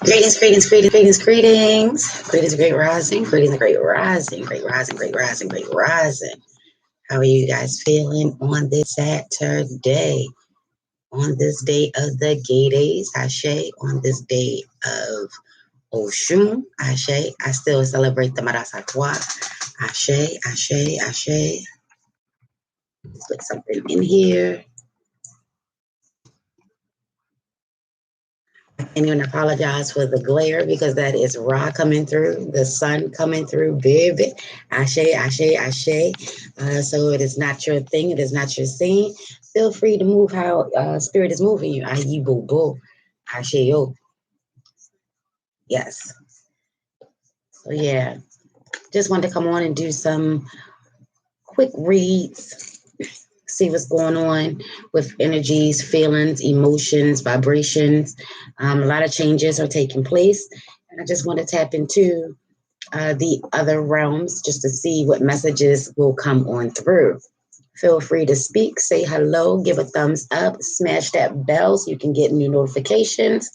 Greetings, greetings, greetings, greetings, greetings. Greetings, great rising. Greetings, great rising. Great rising, great rising, great rising. How are you guys feeling on this Saturday? On this day of the gay days, Ashe. On this day of Oshun, Ashe. I still celebrate the Marasatwa. Ashe, Ashe, Ashe. Let's put something in here. I can't even apologize for the glare because that is Ra coming through, the sun coming through, baby. Ashe, Ashe, Ashe. So it is not your thing. It is not your scene. Feel free to move how spirit is moving you. Aye, boo, boo. Ashe, yo. Yes. So yeah, just wanted to come on and do some quick reads, see what's going on with energies, feelings, emotions, vibrations. A lot of changes are taking place. And I just want to tap into the other realms just to see what messages will come on through. Feel free to speak, say hello, give a thumbs up, smash that bell so you can get new notifications.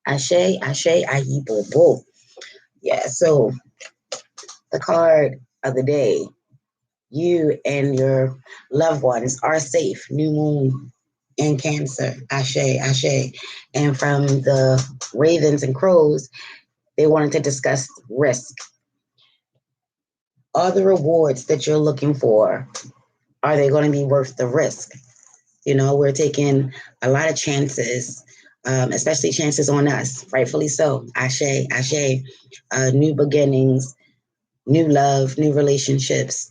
Ashe, Ashe, ayi, bo, bo. Yeah, so the card of the day, you and your loved ones are safe. New moon in Cancer, Ashe, Ashe. And from the Ravens and Crows, they wanted to discuss risk. Are the rewards that you're looking for, are they going to be worth the risk? You know, we're taking a lot of chances, especially chances on us, rightfully so. Ashe, Ashe. New beginnings, new love, new relationships.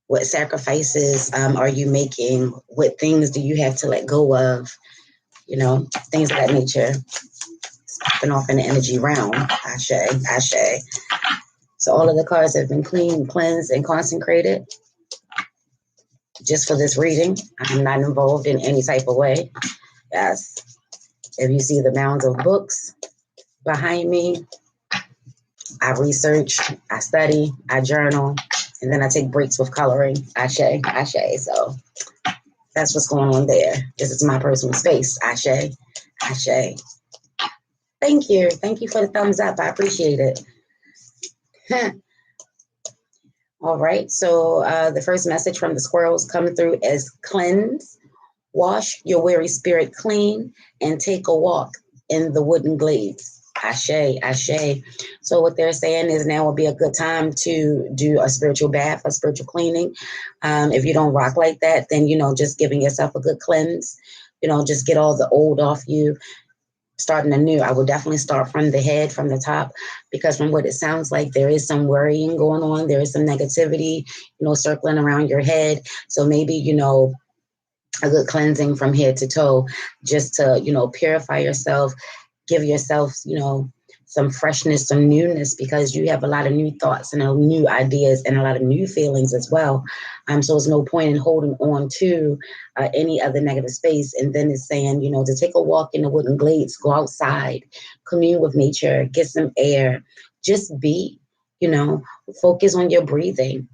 What sacrifices are you making? What things do you have to let go of? You know, things of that nature. Stepping off in the energy realm. Ashe, Ashe. So all of the cards have been cleaned, cleansed, and consecrated just for this reading. I'm not involved in any type of way. Yes. If you see the mounds of books behind me, I research, I study, I journal, and then I take breaks with coloring. Ashe, Ashe. So that's what's going on there. This is my personal space. Ashe, Ashe. Thank you. Thank you for the thumbs up. I appreciate it. All right. So the first message from the squirrels coming through is cleanse, wash your weary spirit clean, and take a walk in the wooden glades. Ashe, Ashe. So what they're saying is now will be a good time to do a spiritual bath, a spiritual cleaning. If you don't rock like that, then, you know, just giving yourself a good cleanse, you know, just get all the old off you, starting anew. I will definitely start from the head, from the top, because from what it sounds like, there is some worrying going on. There is some negativity, you know, circling around your head. So maybe, you know, a good cleansing from head to toe, just to, you know, purify yourself, give yourself, you know, some freshness, some newness, because you have a lot of new thoughts and new ideas and a lot of new feelings as well. So there's no point in holding on to any other negative space. And then it's saying, you know, to take a walk in the wooden glades, go outside, commune with nature, get some air, just be, you know, focus on your breathing.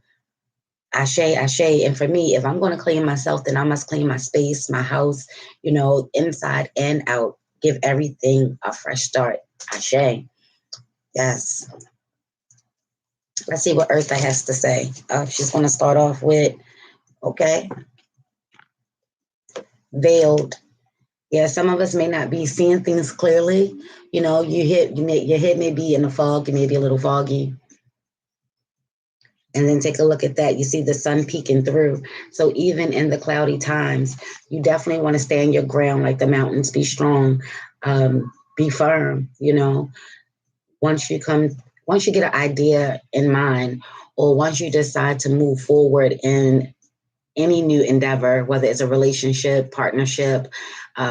Ashe, Ashe. And for me, if I'm going to clean myself, then I must clean my space, my house, you know, inside and out. Give everything a fresh start. Ashe. Yes. Let's see what Eartha has to say. She's going to start off with, okay, veiled. Yeah, some of us may not be seeing things clearly. You know, your head may be in the fog. It may be a little foggy. And then take a look at that. You see the sun peeking through. So even in the cloudy times, you definitely want to stand your ground like the mountains. Be strong, be firm, you know. Once you get an idea in mind, or once you decide to move forward in any new endeavor, whether it's a relationship, partnership,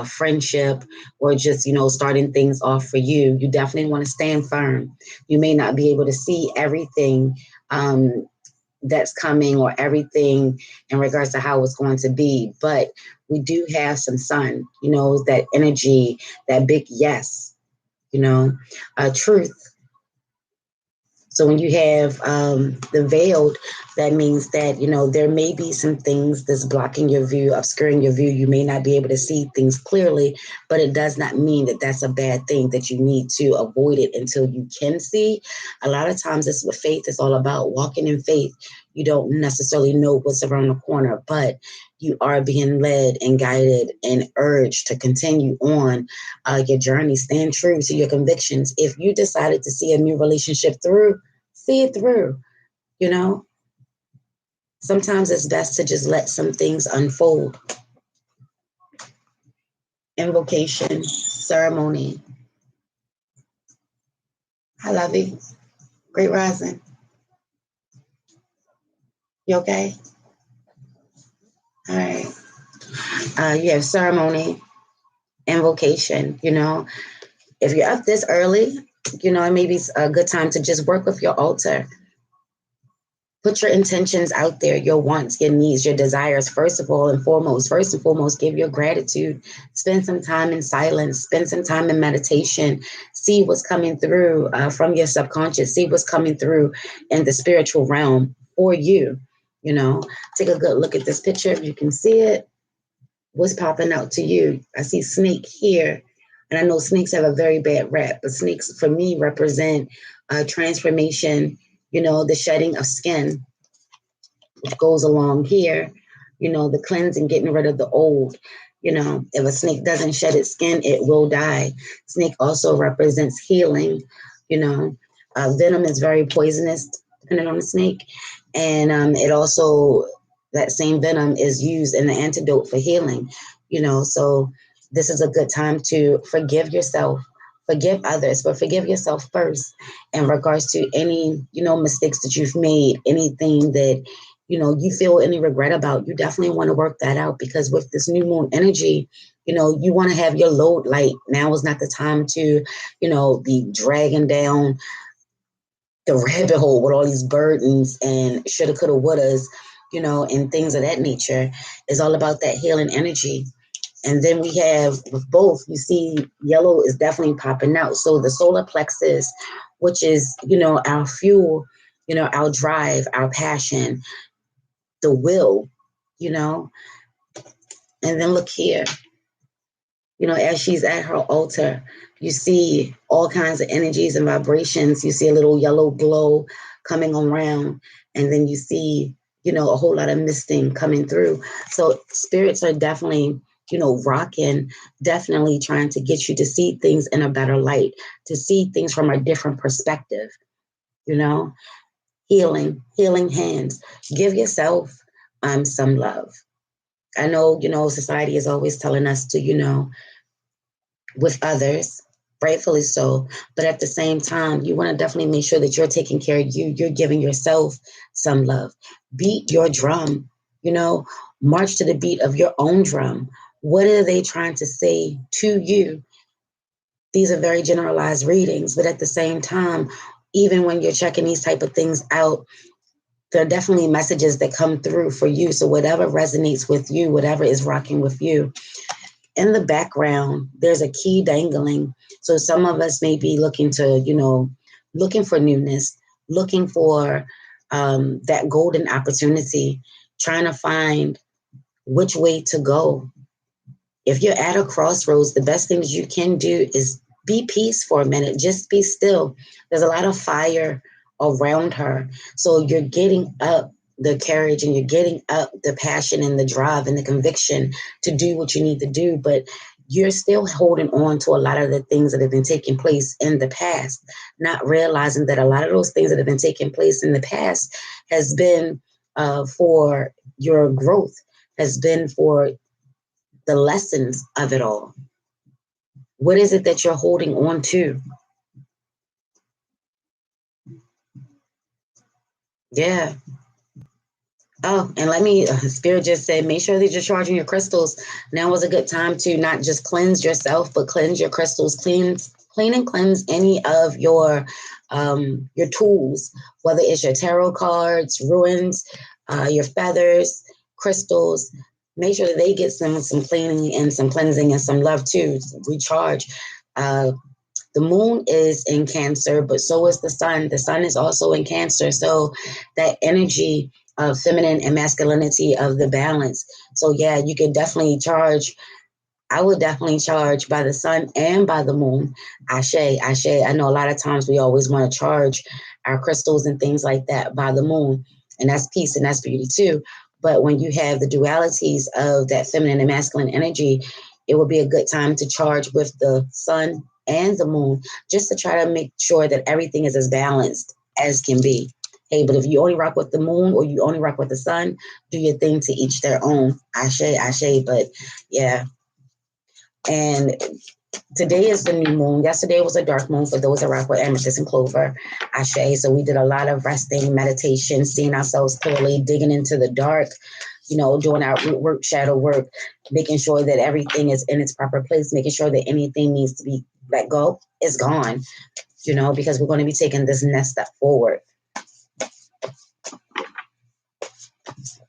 friendship, or just, you know, starting things off for you, you definitely want to stand firm. You may not be able to see everything that's coming or everything in regards to how it's going to be, but we do have some sun, you know, that energy, that big yes, you know, truth. So when you have the veiled, That means that, there may be some things that's blocking your view, obscuring your view. You may not be able to see things clearly, but it does not mean that that's a bad thing, that you need to avoid it until you can see. A lot of times, this is what faith is all about. Walking in faith, you don't necessarily know what's around the corner, but you are being led and guided and urged to continue on your journey. Stand true to your convictions. If you decided to see a new relationship through, see it through, you know? Sometimes it's best to just let some things unfold. Invocation, ceremony. Hi, Lovey. Great rising. You okay? All right. You have ceremony, invocation. If you're up this early, it may be a good time to just work with your altar. Put your intentions out there, your wants, your needs, your desires, first of all and foremost. First and foremost, give your gratitude. Spend some time in silence. Spend some time in meditation. See what's coming through from your subconscious. See what's coming through in the spiritual realm for you. Take a good look at this picture if you can see it. What's popping out to you? I see snake here. And I know snakes have a very bad rap, but snakes for me represent transformation, the shedding of skin, which goes along here, the cleansing, getting rid of the old. If a snake doesn't shed its skin, it will die. Snake also represents healing. Venom is very poisonous, depending on the snake. And it also, that same venom is used in the antidote for healing, so this is a good time to forgive yourself, forgive others, but forgive yourself first in regards to any, mistakes that you've made, anything that, you feel any regret about. You definitely want to work that out, because with this new moon energy, you want to have your load light. Now is not the time to, be dragging down the rabbit hole with all these burdens and shoulda, coulda, wouldas, and things of that nature. Is all about that healing energy. And then we have with both, you see yellow is definitely popping out. So the solar plexus, which is, our fuel, our drive, our passion, the will, and then look here, as she's at her altar, you see all kinds of energies and vibrations. You see a little yellow glow coming around, and then you see, a whole lot of misting coming through. So spirits are definitely, rocking, definitely trying to get you to see things in a better light, to see things from a different perspective, healing hands. Give yourself some love. I know, society is always telling us to, with others, rightfully so. But at the same time, you want to definitely make sure that you're taking care of you. You're giving yourself some love. Beat your drum, march to the beat of your own drum. What are they trying to say to you? These are very generalized readings, but at the same time, even when you're checking these type of things out, there are definitely messages that come through for you. So whatever resonates with you, whatever is rocking with you. In the background, there's a key dangling. So some of us may be looking to, looking for newness, looking for that golden opportunity, trying to find which way to go. If you're at a crossroads, the best things you can do is be peace for a minute. Just be still. There's a lot of fire around her. So you're getting up the courage and you're getting up the passion and the drive and the conviction to do what you need to do. But you're still holding on to a lot of the things that have been taking place in the past, not realizing that a lot of those things that have been taking place in the past has been for your growth, has been for the lessons of it all. What is it that you're holding on to? Yeah. Oh, and Spirit just said, make sure that you're charging your crystals. Now is a good time to not just cleanse yourself, but cleanse your crystals. Clean and cleanse any of your tools, whether it's your tarot cards, runes, your feathers, crystals. Make sure that they get some cleaning and some cleansing and some love too, recharge. The moon is in Cancer, but so is the sun. The sun is also in Cancer. So that energy of feminine and masculinity, of the balance. So yeah, you can definitely charge. I would definitely charge by the sun and by the moon. Ashe, ashe. I know a lot of times we always want to charge our crystals and things like that by the moon, and that's peace and that's beauty too. But when you have the dualities of that feminine and masculine energy, it would be a good time to charge with the sun and the moon, just to try to make sure that everything is as balanced as can be. Hey, but if you only rock with the moon or you only rock with the sun, do your thing, to each their own. Ashe, ashe. But yeah, and today is the new moon. Yesterday was a dark moon for those that rock with amethyst and clover. Ashe. So we did a lot of resting, meditation, seeing ourselves clearly, digging into the dark, doing our root work, shadow work, making sure that everything is in its proper place, making sure that anything needs to be let go is gone, because we're going to be taking this next step forward.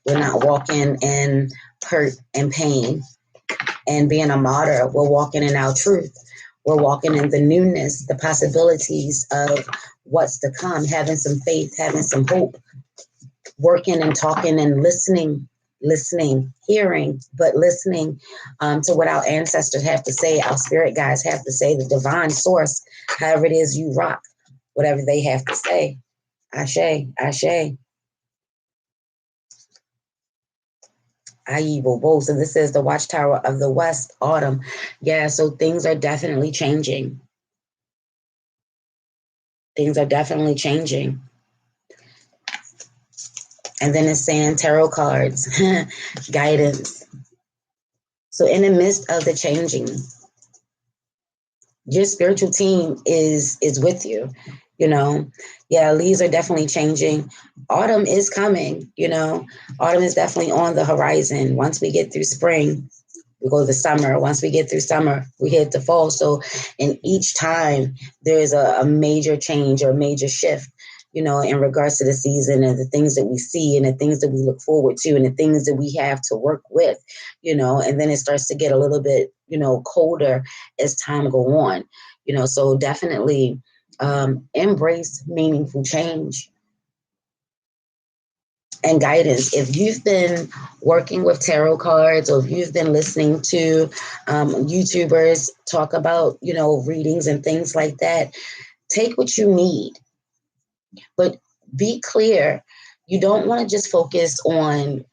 We're not walking in hurt and pain and being a martyr. We're walking in our truth. We're walking in the newness, the possibilities of what's to come, having some faith, having some hope, working and talking and listening, hearing, but listening to what our ancestors have to say, our spirit guides have to say, the divine source, however it is you rock, whatever they have to say. Ashe, ashe. Aibo. So this is the Watchtower of the West, autumn. Yeah, so things are definitely changing. Things are definitely changing. And then it's saying tarot cards, guidance. So in the midst of the changing, your spiritual team is with you. Yeah, leaves are definitely changing. Autumn is coming. Autumn is definitely on the horizon. Once we get through spring, we go to summer. Once we get through summer, we hit the fall. So in each time, there is a major change or a major shift, in regards to the season and the things that we see and the things that we look forward to and the things that we have to work with, and then it starts to get a little bit, colder as time go on, so definitely embrace meaningful change and guidance. If you've been working with tarot cards, or if you've been listening to YouTubers talk about, readings and things like that, take what you need. But be clear, you don't want to just focus on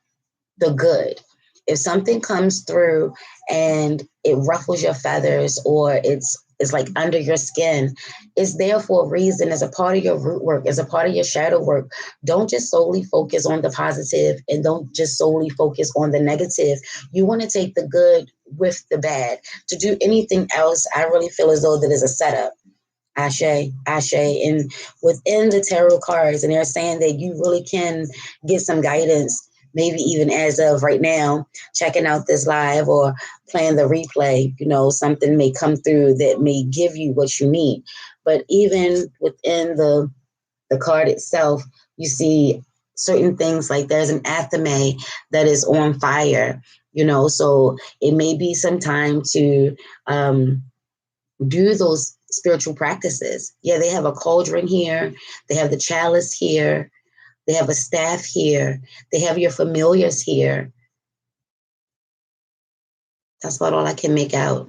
the good. If something comes through and it ruffles your feathers, or it's like under your skin, it's there for a reason, as a part of your root work, as a part of your shadow work. Don't just solely focus on the positive, and don't just solely focus on the negative. You want to take the good with the bad. To do anything else, I really feel as though that is a setup. Ashe, ashe. And within the tarot cards, and they're saying that you really can get some guidance, maybe even as of right now, checking out this live or playing the replay, something may come through that may give you what you need. But even within the card itself, you see certain things, like there's an athame that is on fire, so it may be some time to do those spiritual practices. Yeah, they have a cauldron here. They have the chalice here. They have a staff here. They have your familiars here. That's about all I can make out.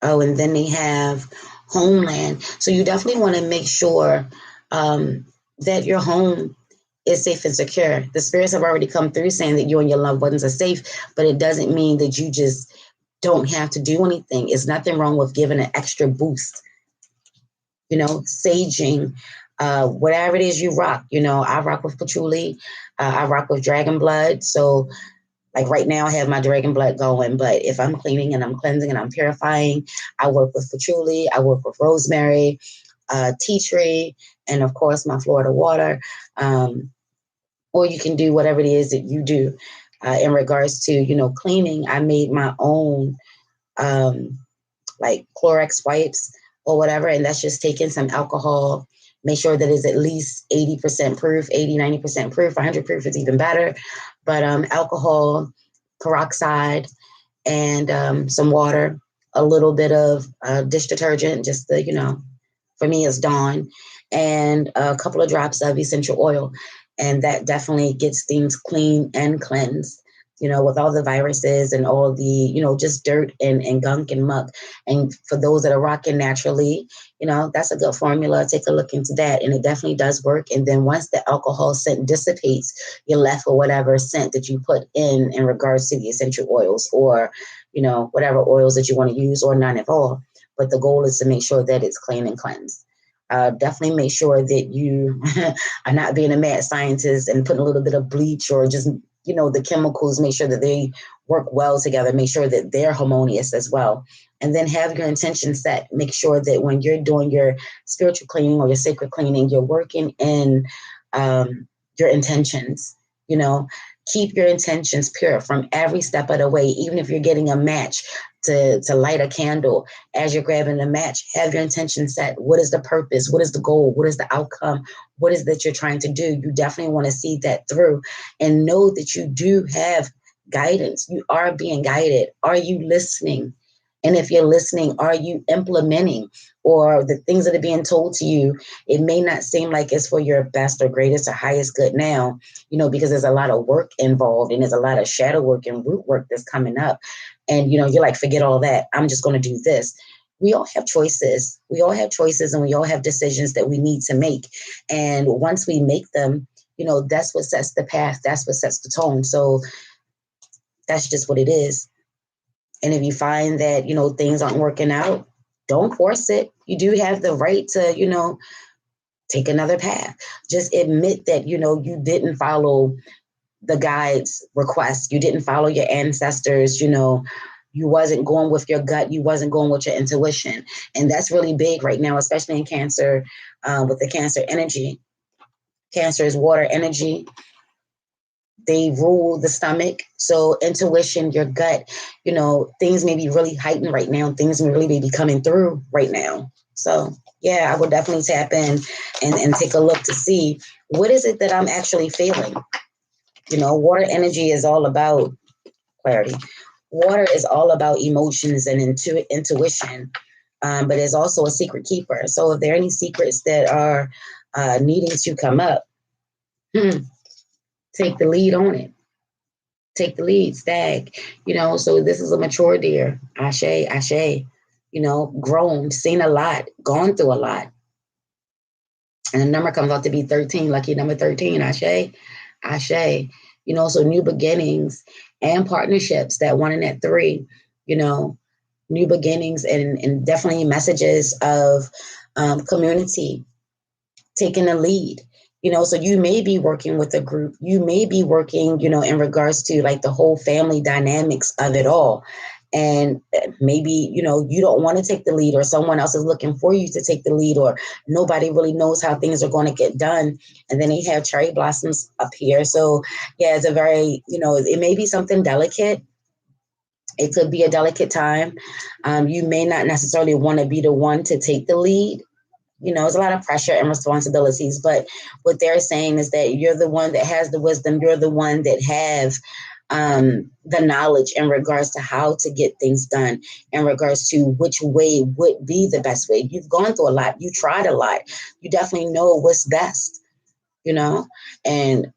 Oh, and then they have homeland. So you definitely want to make sure that your home is safe and secure. The spirits have already come through saying that you and your loved ones are safe, but it doesn't mean that you just don't have to do anything. It's nothing wrong with giving an extra boost, saging, whatever it is you rock. I rock with patchouli. I rock with dragon blood. So like right now I have my dragon blood going, but if I'm cleaning and I'm cleansing and I'm purifying, I work with patchouli, I work with rosemary, tea tree, and of course my Florida water. Or you can do whatever it is that you do. In regards to, cleaning, I made my own like Clorox wipes or whatever, and that's just taking some alcohol. Make sure that it's at least 80% proof, 80, 90% proof, 100 proof is even better. But alcohol, peroxide, and some water, a little bit of dish detergent, just for me it's Dawn, and a couple of drops of essential oil. And that definitely gets things clean and cleansed, with all the viruses and all the, just dirt and gunk and muck. And for those that are rocking naturally, that's a good formula. Take a look into that. And it definitely does work. And then once the alcohol scent dissipates, you're left with whatever scent that you put in regards to the essential oils, or, whatever oils that you want to use, or none at all. But the goal is to make sure that it's clean and cleansed. Definitely make sure that you are not being a mad scientist and putting a little bit of bleach or just, the chemicals. Make sure that they work well together. Make sure that they're harmonious as well. And then have your intention set. Make sure that when you're doing your spiritual cleaning or your sacred cleaning, you're working in your intentions. Keep your intentions pure from every step of the way. Even if you're getting a match to light a candle, as you're grabbing the match, have your intention set. What is the purpose? What is the goal? What is the outcome? What is that you're trying to do? You definitely want to see that through and know that you do have guidance. You are being guided. Are you listening? And if you're listening, are you implementing? Or the things that are being told to you, it may not seem like it's for your best or greatest or highest good now, because there's a lot of work involved and there's a lot of shadow work and root work that's coming up. And, you're like, forget all that. I'm just going to do this. We all have choices. We all have choices, and we all have decisions that we need to make. And once we make them, that's what sets the path. That's what sets the tone. So that's just what it is. And if you find that, things aren't working out, don't force it. You do have the right to, take another path. Just admit that, you didn't follow the guide's request. You didn't follow your ancestors, you wasn't going with your gut. You wasn't going with your intuition. And that's really big right now, especially in Cancer, with the Cancer energy. Cancer is water energy. They rule the stomach. So intuition, your gut, things may be really heightened right now. Things may really be coming through right now. So yeah, I would definitely tap in and take a look to see what is it that I'm actually feeling. Water energy is all about clarity. Water is all about emotions and intuition, but it's also a secret keeper. So if there are any secrets that are needing to come up, take the lead on it. Take the lead, stag. So this is a mature deer. Ashe, ashe. Grown, seen a lot, gone through a lot. And the number comes out to be 13, lucky number 13, ashe, ashe. So new beginnings and partnerships, that 1 and that 3, new beginnings and definitely messages of community, taking the lead. So you may be working with a group, you may be working, in regards to like the whole family dynamics of it all. And maybe, you don't want to take the lead, or someone else is looking for you to take the lead, or nobody really knows how things are going to get done. And then they have cherry blossoms up here. So yeah, it's a very, it may be something delicate. It could be a delicate time. You may not necessarily want to be the one to take the lead. There's a lot of pressure and responsibilities, but what they're saying is that you're the one that has the wisdom. You're the one that have the knowledge in regards to how to get things done, in regards to which way would be the best way. You've gone through a lot. You tried a lot. You definitely know what's best, and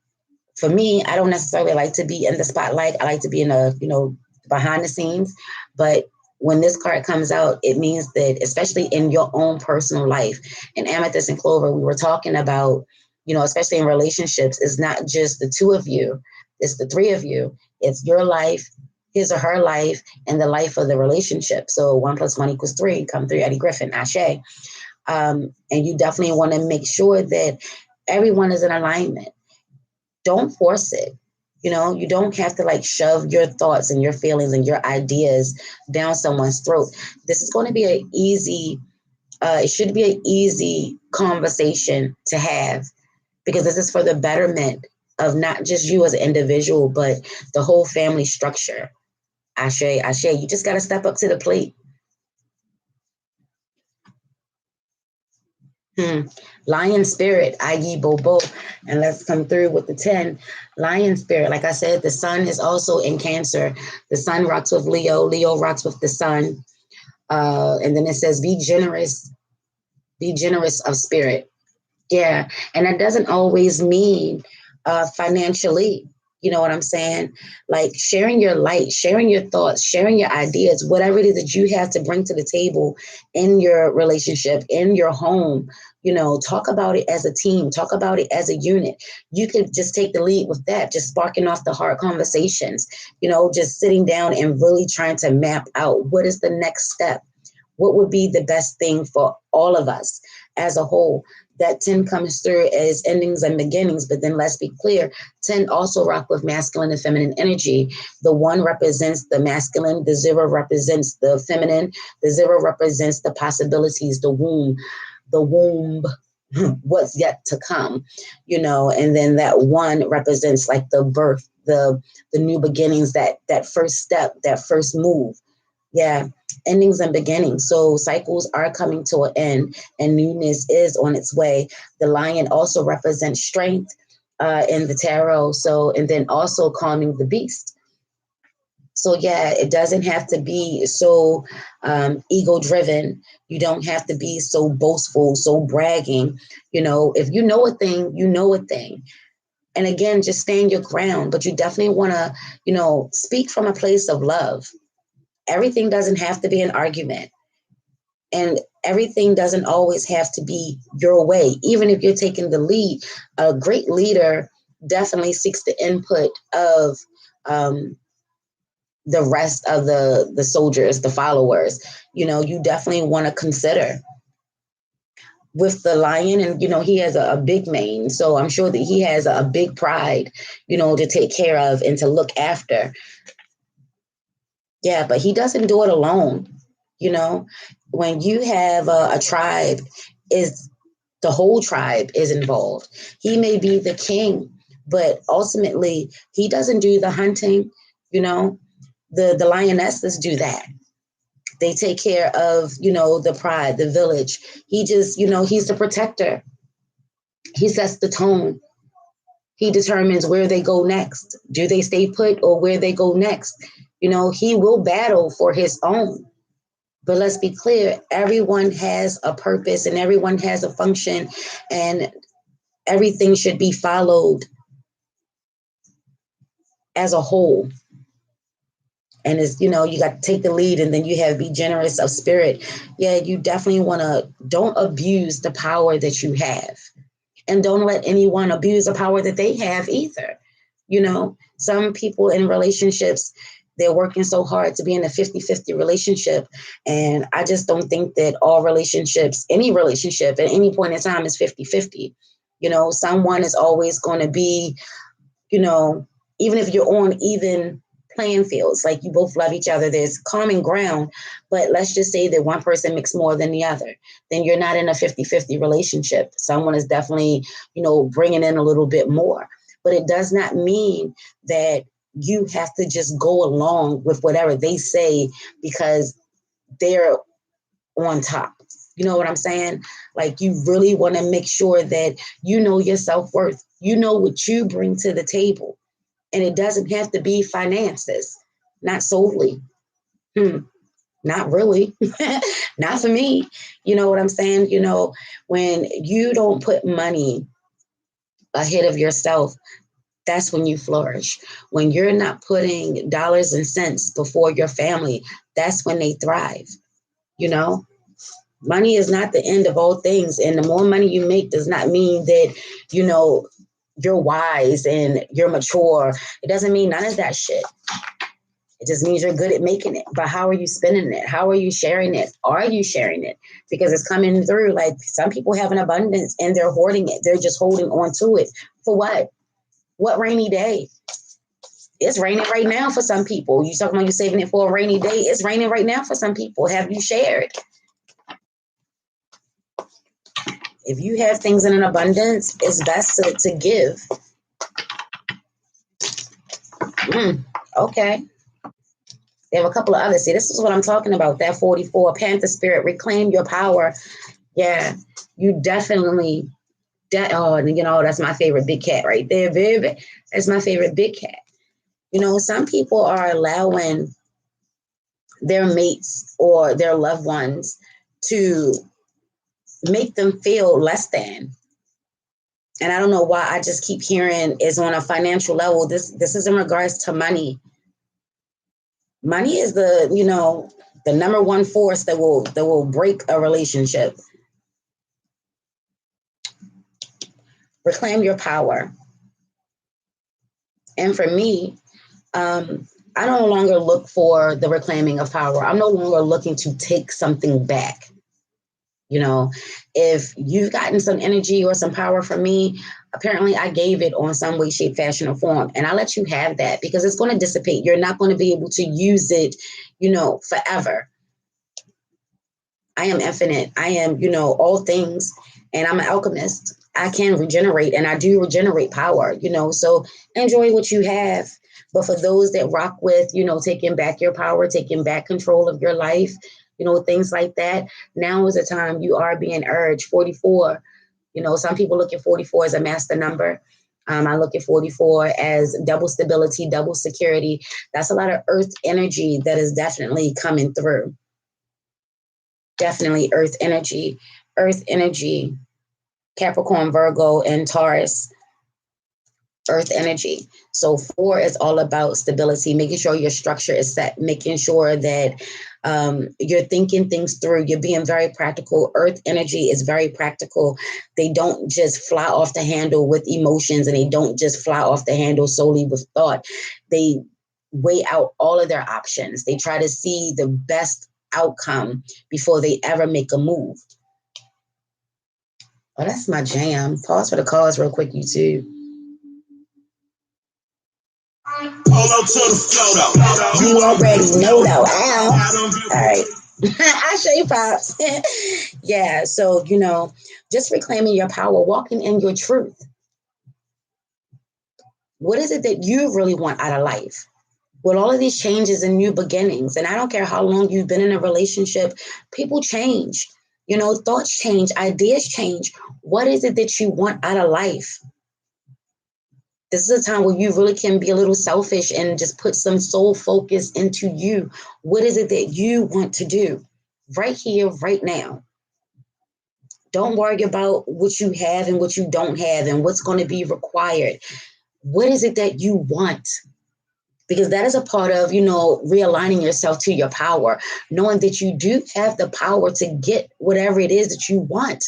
for me, I don't necessarily like to be in the spotlight. I like to be in behind the scenes, but when this card comes out, it means that, especially in your own personal life, in Amethyst and Clover, we were talking about, especially in relationships, it's not just the 2 of you, it's the 3 of you. It's your life, his or her life, and the life of the relationship. So 1 + 1 = 3, come through Eddie Griffin, Ashe. And you definitely want to make sure that everyone is in alignment. Don't force it. You don't have to like shove your thoughts and your feelings and your ideas down someone's throat. This is going to be an easy, it should be an easy conversation to have, because this is for the betterment of not just you as an individual, but the whole family structure. Ashe, ashe. You just got to step up to the plate. Lion spirit, Agi Bobo. And let's come through with the 10. Lion spirit, like I said, the sun is also in Cancer. The sun rocks with Leo. Leo rocks with the sun. And then it says, be generous of spirit. Yeah. And that doesn't always mean financially. You know what I'm saying? Like sharing your light, sharing your thoughts, sharing your ideas, whatever it is that you have to bring to the table in your relationship, in your home. Talk about it as a team, talk about it as a unit. You could just take the lead with that, just sparking off the hard conversations, just sitting down and really trying to map out what is the next step. What would be the best thing for all of us as a whole? That 10 comes through as endings and beginnings, but then let's be clear, 10 also rock with masculine and feminine energy. The 1 represents the masculine, the 0 represents the feminine, the 0 represents the possibilities, the womb, what's yet to come, and then that 1 represents like the birth, the new beginnings, that first step, that first move. Yeah, endings and beginnings. So cycles are coming to an end and newness is on its way. The lion also represents strength in the tarot. So, and then also calming the beast. So, yeah, it doesn't have to be so ego driven. You don't have to be so boastful, so bragging. If you know a thing, you know a thing. And again, just stand your ground, but you definitely want to, speak from a place of love. Everything doesn't have to be an argument, and everything doesn't always have to be your way. Even if you're taking the lead, a great leader definitely seeks the input of the rest of the soldiers, the followers. You definitely want to consider with the lion, and he has a big mane, so I'm sure that he has a big pride, to take care of and to look after. Yeah, but he doesn't do it alone. When you have a tribe, is the whole tribe is involved. He may be the king, but ultimately he doesn't do the hunting. The lionesses do that. They take care of the pride, the village. He just he's the protector. He sets the tone. He determines where they go next. Do they stay put or where they go next? He will battle for his own. But let's be clear, everyone has a purpose and everyone has a function, and everything should be followed as a whole. And it's, you got to take the lead, and then you have be generous of spirit. Yeah, you definitely want to, don't abuse the power that you have. And don't let anyone abuse the power that they have either. Some people in relationships, they're working so hard to be in a 50-50 relationship. And I just don't think that all relationships, any relationship at any point in time is 50-50. Someone is always going to be, even if you're on even playing fields, like you both love each other, there's common ground, but let's just say that one person makes more than the other, then you're not in a 50-50 relationship. Someone is definitely, bringing in a little bit more, but it does not mean that you have to just go along with whatever they say because they're on top. You know what I'm saying? Like, you really want to make sure that you know your self-worth, you know what you bring to the table. And it doesn't have to be finances, not solely. Not really. Not for me. You know what I'm saying? When you don't put money ahead of yourself, that's when you flourish. When you're not putting dollars and cents before your family, that's when they thrive. You know, money is not the end of all things. And the more money you make does not mean that, you're wise and you're mature. It doesn't mean none of that shit. It just means you're good at making it. But how are you spending it? How are you sharing it? Are you sharing it? Because it's coming through. Like, some people have an abundance and they're hoarding it. They're just holding on to it. For what? What rainy day? It's raining right now for some people. You talking about you saving it for a rainy day? It's raining right now for some people. Have you shared? If you have things in an abundance, it's best to give. Okay. There have a couple of others. See, this is what I'm talking about. That 44, Panther Spirit, reclaim your power. Yeah, you definitely, that's my favorite big cat right there, baby. That's my favorite big cat. Some people are allowing their mates or their loved ones to make them feel less than. And I don't know why I just keep hearing is on a financial level. This is in regards to money. Money is the number one force that will break a relationship. Reclaim your power. And for me, I no longer look for the reclaiming of power. I'm no longer looking to take something back. You know, if you've gotten some energy or some power from me, apparently I gave it on some way, shape, fashion, or form. And I let you have that because it's going to dissipate. You're not going to be able to use it, forever. I am infinite. I am, all things. And I'm an alchemist. I can regenerate and I do regenerate power, so enjoy what you have. But for those that rock with, taking back your power, taking back control of your life, things like that, now is the time you are being urged. 44, some people look at 44 as a master number. I look at 44 as double stability, double security. That's a lot of earth energy that is definitely coming through. Definitely earth energy. Earth energy, Capricorn, Virgo, and Taurus, earth energy. So 4 is all about stability, making sure your structure is set, making sure that you're thinking things through. You're being very practical. Earth energy is very practical. They don't just fly off the handle with emotions, and they don't just fly off the handle solely with thought. They weigh out all of their options. They try to see the best outcome before they ever make a move. Oh, that's my jam. Pause for the cause real quick, YouTube. You already know though. Ow. All right. I show you, Pops. Yeah. So, just reclaiming your power, walking in your truth. What is it that you really want out of life? With all of these changes and new beginnings, and I don't care how long you've been in a relationship, people change. Thoughts change, ideas change. What is it that you want out of life? This is a time where you really can be a little selfish and just put some soul focus into you. What is it that you want to do right here, right now? Don't worry about what you have and what you don't have and what's going to be required. What is it that you want? Because that is a part of, realigning yourself to your power, knowing that you do have the power to get whatever it is that you want.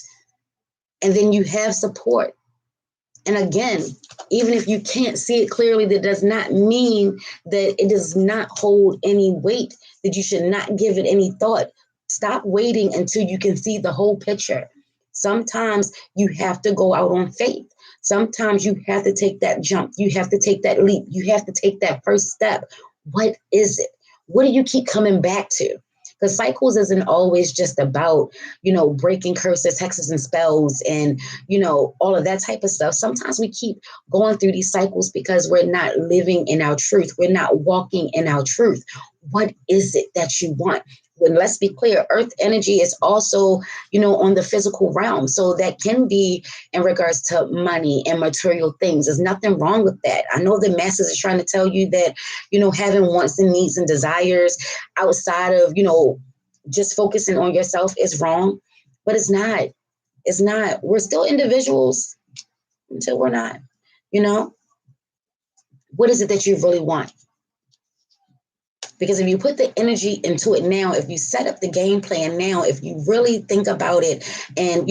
And then you have support. And again, even if you can't see it clearly, that does not mean that it does not hold any weight, that you should not give it any thought. Stop waiting until you can see the whole picture. Sometimes you have to go out on faith. Sometimes you have to take that jump. You have to take that leap. You have to take that first step. What is it? What do you keep coming back to? Because cycles isn't always just about, breaking curses, hexes, and spells and, all of that type of stuff. Sometimes we keep going through these cycles because we're not living in our truth. We're not walking in our truth. What is it that you want? When let's be clear, earth energy is also, on the physical realm. So that can be in regards to money and material things. There's nothing wrong with that. I know the masses are trying to tell you that, having wants and needs and desires outside of, just focusing on yourself is wrong, but it's not. It's not. We're still individuals until we're not, What is it that you really want? Because if you put the energy into it now, if you set up the game plan now, if you really think about it and,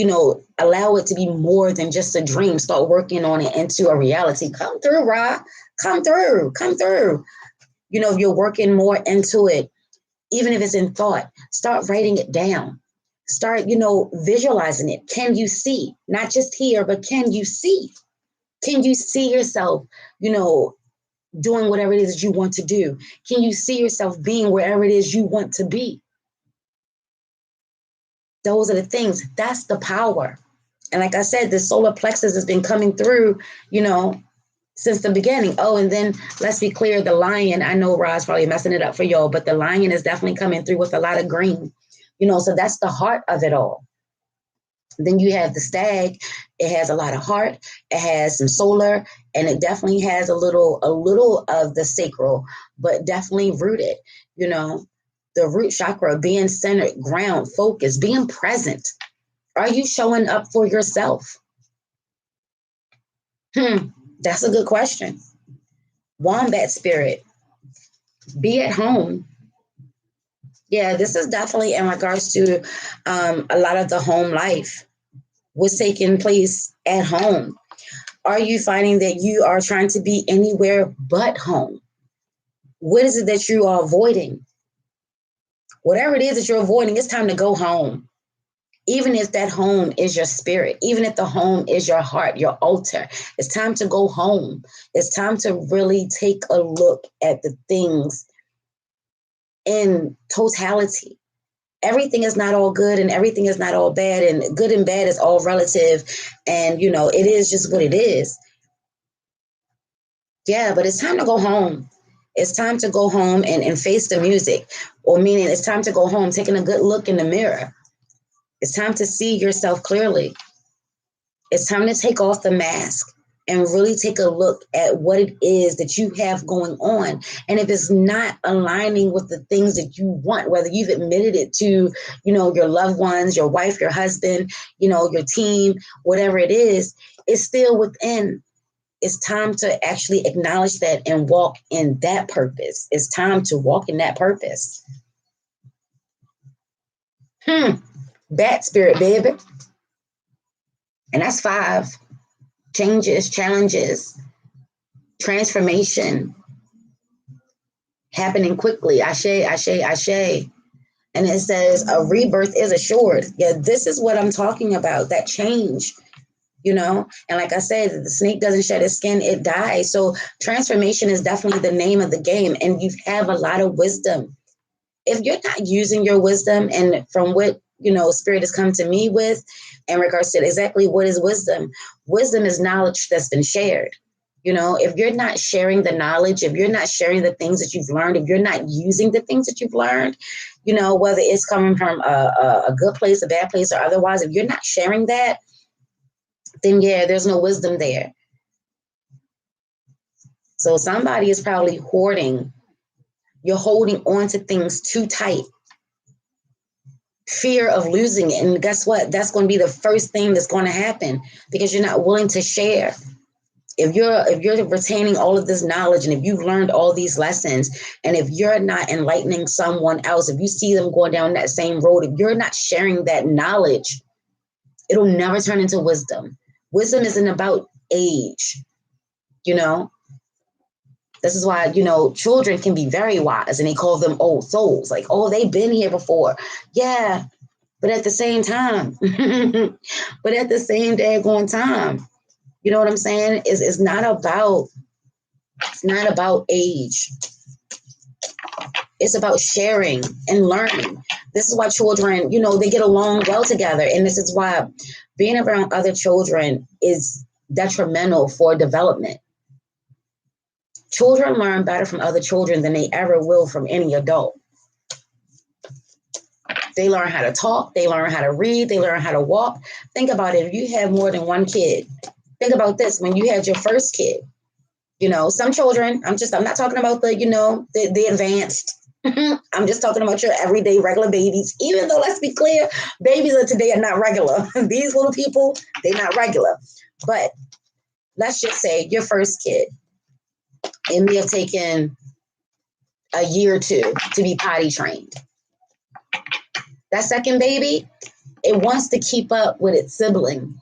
allow it to be more than just a dream, start working on it into a reality. Come through, Ra. Come through. Come through. If you're working more into it, even if it's in thought, start writing it down. Start, visualizing it. Can you see? Not just hear, but can you see? Can you see yourself, doing whatever it is you want to do? Can you see yourself being wherever it is you want to be? Those are the things. That's the power. And like I said, the solar plexus has been coming through, since the beginning. Oh, and then let's be clear, the lion, I know Rod's probably messing it up for y'all, but the lion is definitely coming through with a lot of green, so that's the heart of it all. Then you have the stag. It has a lot of heart. It has some solar, and it definitely has a little of the sacral, but definitely rooted, the root chakra, being centered, ground, focused, being present. Are you showing up for yourself? That's a good question. Wombat spirit, be at home. Yeah, this is definitely in regards to a lot of the home life. What's taking place at home? Are you finding that you are trying to be anywhere but home? What is it that you are avoiding? Whatever it is that you're avoiding, it's time to go home. Even if that home is your spirit, even if the home is your heart, your altar, it's time to go home. It's time to really take a look at the things in totality. Everything is not all good and everything is not all bad, and good and bad is all relative. And, it is just what it is. Yeah, but it's time to go home. It's time to go home and face the music, or meaning it's time to go home, taking a good look in the mirror. It's time to see yourself clearly. It's time to take off the mask and really take a look at what it is that you have going on. And if it's not aligning with the things that you want, whether you've admitted it to, your loved ones, your wife, your husband, your team, whatever it is, it's still within. It's time to actually acknowledge that and walk in that purpose. It's time to walk in that purpose. Bat spirit, baby. And that's 5. Changes, challenges, transformation happening quickly. Ashe, ashe, ashe. And it says a rebirth is assured. Yeah, this is what I'm talking about, that change, And like I said, the snake doesn't shed its skin, it dies. So transformation is definitely the name of the game. And you have a lot of wisdom. If you're not using your wisdom, and from what, Spirit has come to me with in regards to exactly what is wisdom, wisdom is knowledge that's been shared. If you're not sharing the knowledge, if you're not sharing the things that you've learned, if you're not using the things that you've learned, whether it's coming from a good place, a bad place, or otherwise, if you're not sharing that, then yeah, there's no wisdom there. So somebody is probably hoarding. You're holding on to things too tight. Fear of losing it. And guess what? That's going to be the first thing that's going to happen, because you're not willing to share. If you're retaining all of this knowledge, and if you've learned all these lessons, and if you're not enlightening someone else, if you see them going down that same road, if you're not sharing that knowledge, it'll never turn into wisdom. Wisdom isn't about age, This is why, children can be very wise, and they call them old souls. Like, oh, they've been here before. Yeah, but at the same time, but at the same daggone time, you know what I'm saying? It's not about age. It's about sharing and learning. This is why children, they get along well together. And this is why being around other children is detrimental for development. Children learn better from other children than they ever will from any adult. They learn how to talk. They learn how to read. They learn how to walk. Think about it. If you have more than one kid, think about this. When you had your first kid, some children, I'm not talking about the advanced. I'm just talking about your everyday regular babies. Even though, let's be clear, babies of today are not regular. These little people, they're not regular. But let's just say your first kid, it may have taken a year or two to be potty trained. That second baby, it wants to keep up with its sibling.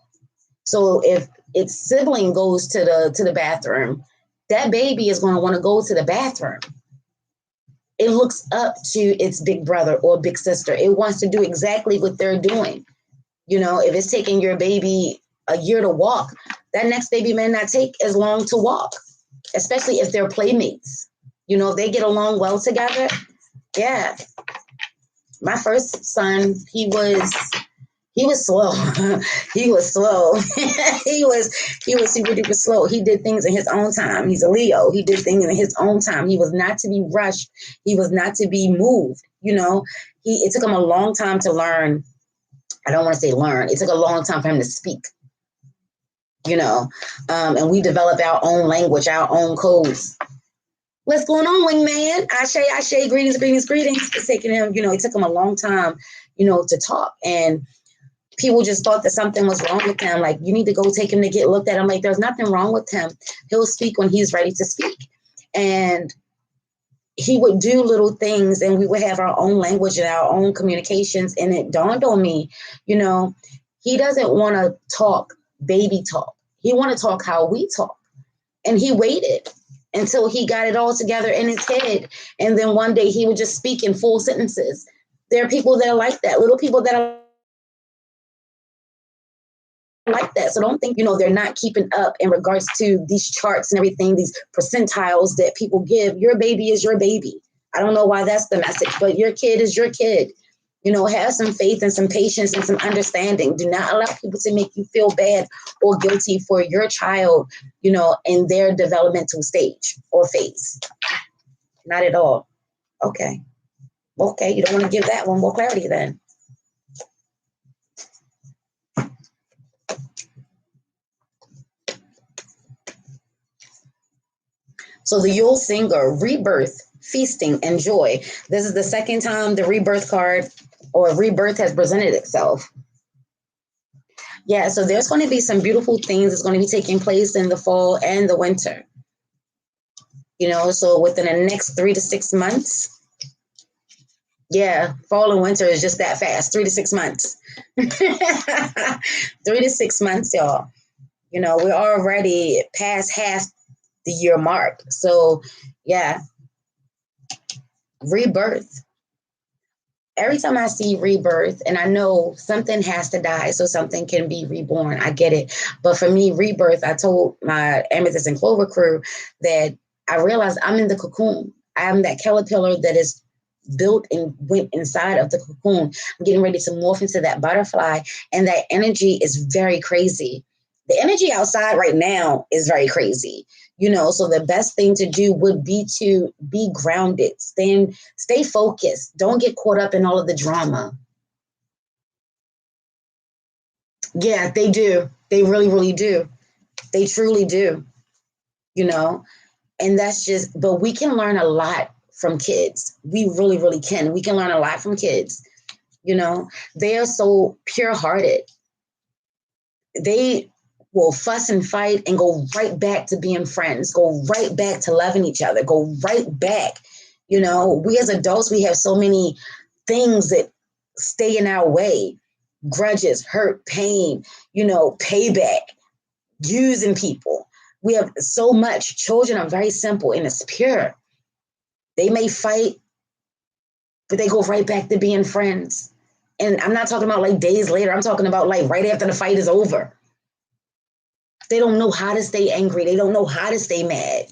So if its sibling goes to the bathroom, that baby is going to want to go to the bathroom. It looks up to its big brother or big sister. It wants to do exactly what they're doing. If it's taking your baby a year to walk, that next baby may not take as long to walk, especially if they're playmates. If they get along well together. Yeah. My first son, he was slow. He was slow. he was super duper slow. He did things in his own time. He's a Leo. He did things in his own time. He was not to be rushed. He was not to be moved. It took him a long time to learn. I don't want to say learn. It took a long time for him to speak. And we developed our own language, our own codes. What's going on, wingman? Ashe, ashe, greetings, greetings, greetings. It's taking him, it took him a long time, to talk. And People just thought that something was wrong with him. Like, you need to go take him to get looked at. I'm like, there's nothing wrong with him. He'll speak when he's ready to speak. And he would do little things, and we would have our own language and our own communications. And it dawned on me, you know, he doesn't want to talk baby talk. He want to talk how we talk. And he waited until he got it all together in his head. And then one day he would just speak in full sentences. There are people that are like that, little people that are like that. So don't think, they're not keeping up in regards to these charts and everything, these percentiles that people give. Your baby is your baby. I don't know why that's the message, but your kid is your kid. Have some faith and some patience and some understanding. Do not allow people to make you feel bad or guilty for your child, in their developmental stage or phase. Not at all. Okay. Okay. You don't want to give that one more clarity then. So the Yule Singer, rebirth, feasting, and joy. This is the second time the rebirth card or rebirth has presented itself. Yeah, so there's going to be some beautiful things that's going to be taking place in the fall and the winter. So within the next 3 to 6 months. Yeah, fall and winter is just that fast, 3 to 6 months. 3 to 6 months, y'all. We're already past half the year mark. So, yeah, rebirth. Every time I see rebirth, and I know something has to die so something can be reborn, I get it. But for me, rebirth, I told my Amethyst and Clover crew that I realized I'm in the cocoon. I'm that caterpillar that is built and went inside of the cocoon. I'm getting ready to morph into that butterfly, and that energy is very crazy. The energy outside right now is very crazy. So the best thing to do would be to be grounded, stay focused. Don't get caught up in all of the drama. Yeah, they do. They really, really do. They truly do. And that's just, but we can learn a lot from kids. We really, really can. We can learn a lot from kids. They are so pure-hearted. They will fuss and fight and go right back to being friends, go right back to loving each other, go right back. We as adults, we have so many things that stay in our way: grudges, hurt, pain, payback, using people. We have so much. Children are very simple and it's pure. They may fight, but they go right back to being friends. And I'm not talking about like days later. I'm talking about like right after the fight is over. They don't know how to stay angry. They don't know how to stay mad.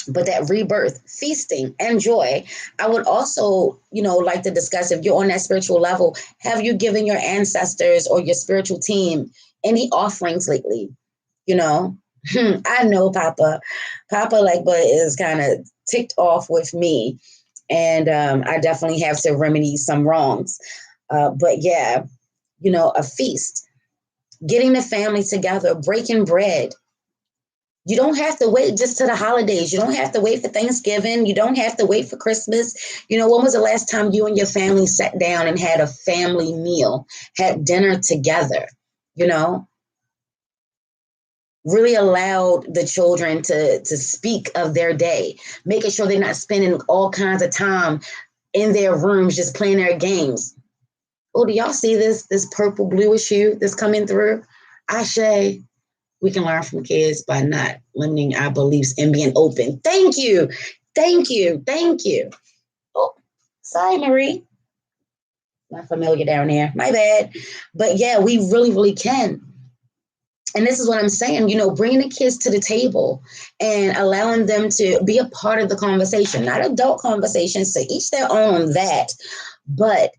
But that rebirth, feasting, and joy, I would also, like to discuss, if you're on that spiritual level, have you given your ancestors or your spiritual team any offerings lately? I know Papa but is kind of ticked off with me. And I definitely have to remedy some wrongs. But yeah, a feast. Getting the family together, breaking bread. You don't have to wait just to the holidays. You don't have to wait for Thanksgiving. You don't have to wait for Christmas. When was the last time you and your family sat down and had a family meal, had dinner together? Really allowed the children to speak of their day, making sure they're not spending all kinds of time in their rooms just playing their games. Oh, do y'all see this purple bluish hue that's coming through? Ashe, we can learn from kids by not limiting our beliefs and being open. Thank you. Thank you. Thank you. Oh, sorry, Marie. Not familiar down there. My bad. But yeah, we really, really can. And this is what I'm saying, bringing the kids to the table and allowing them to be a part of the conversation, not adult conversations, to each their own on that, but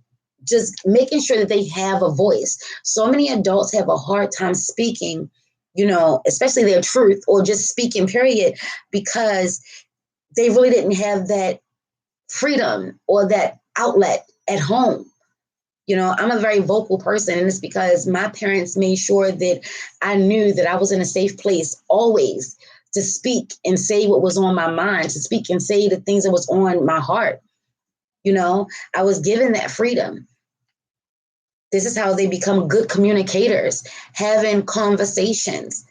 just making sure that they have a voice. So many adults have a hard time speaking, especially their truth or just speaking, period, because they really didn't have that freedom or that outlet at home. I'm a very vocal person, and it's because my parents made sure that I knew that I was in a safe place always to speak and say what was on my mind, to speak and say the things that was on my heart. I was given that freedom. This is how they become good communicators, having conversations.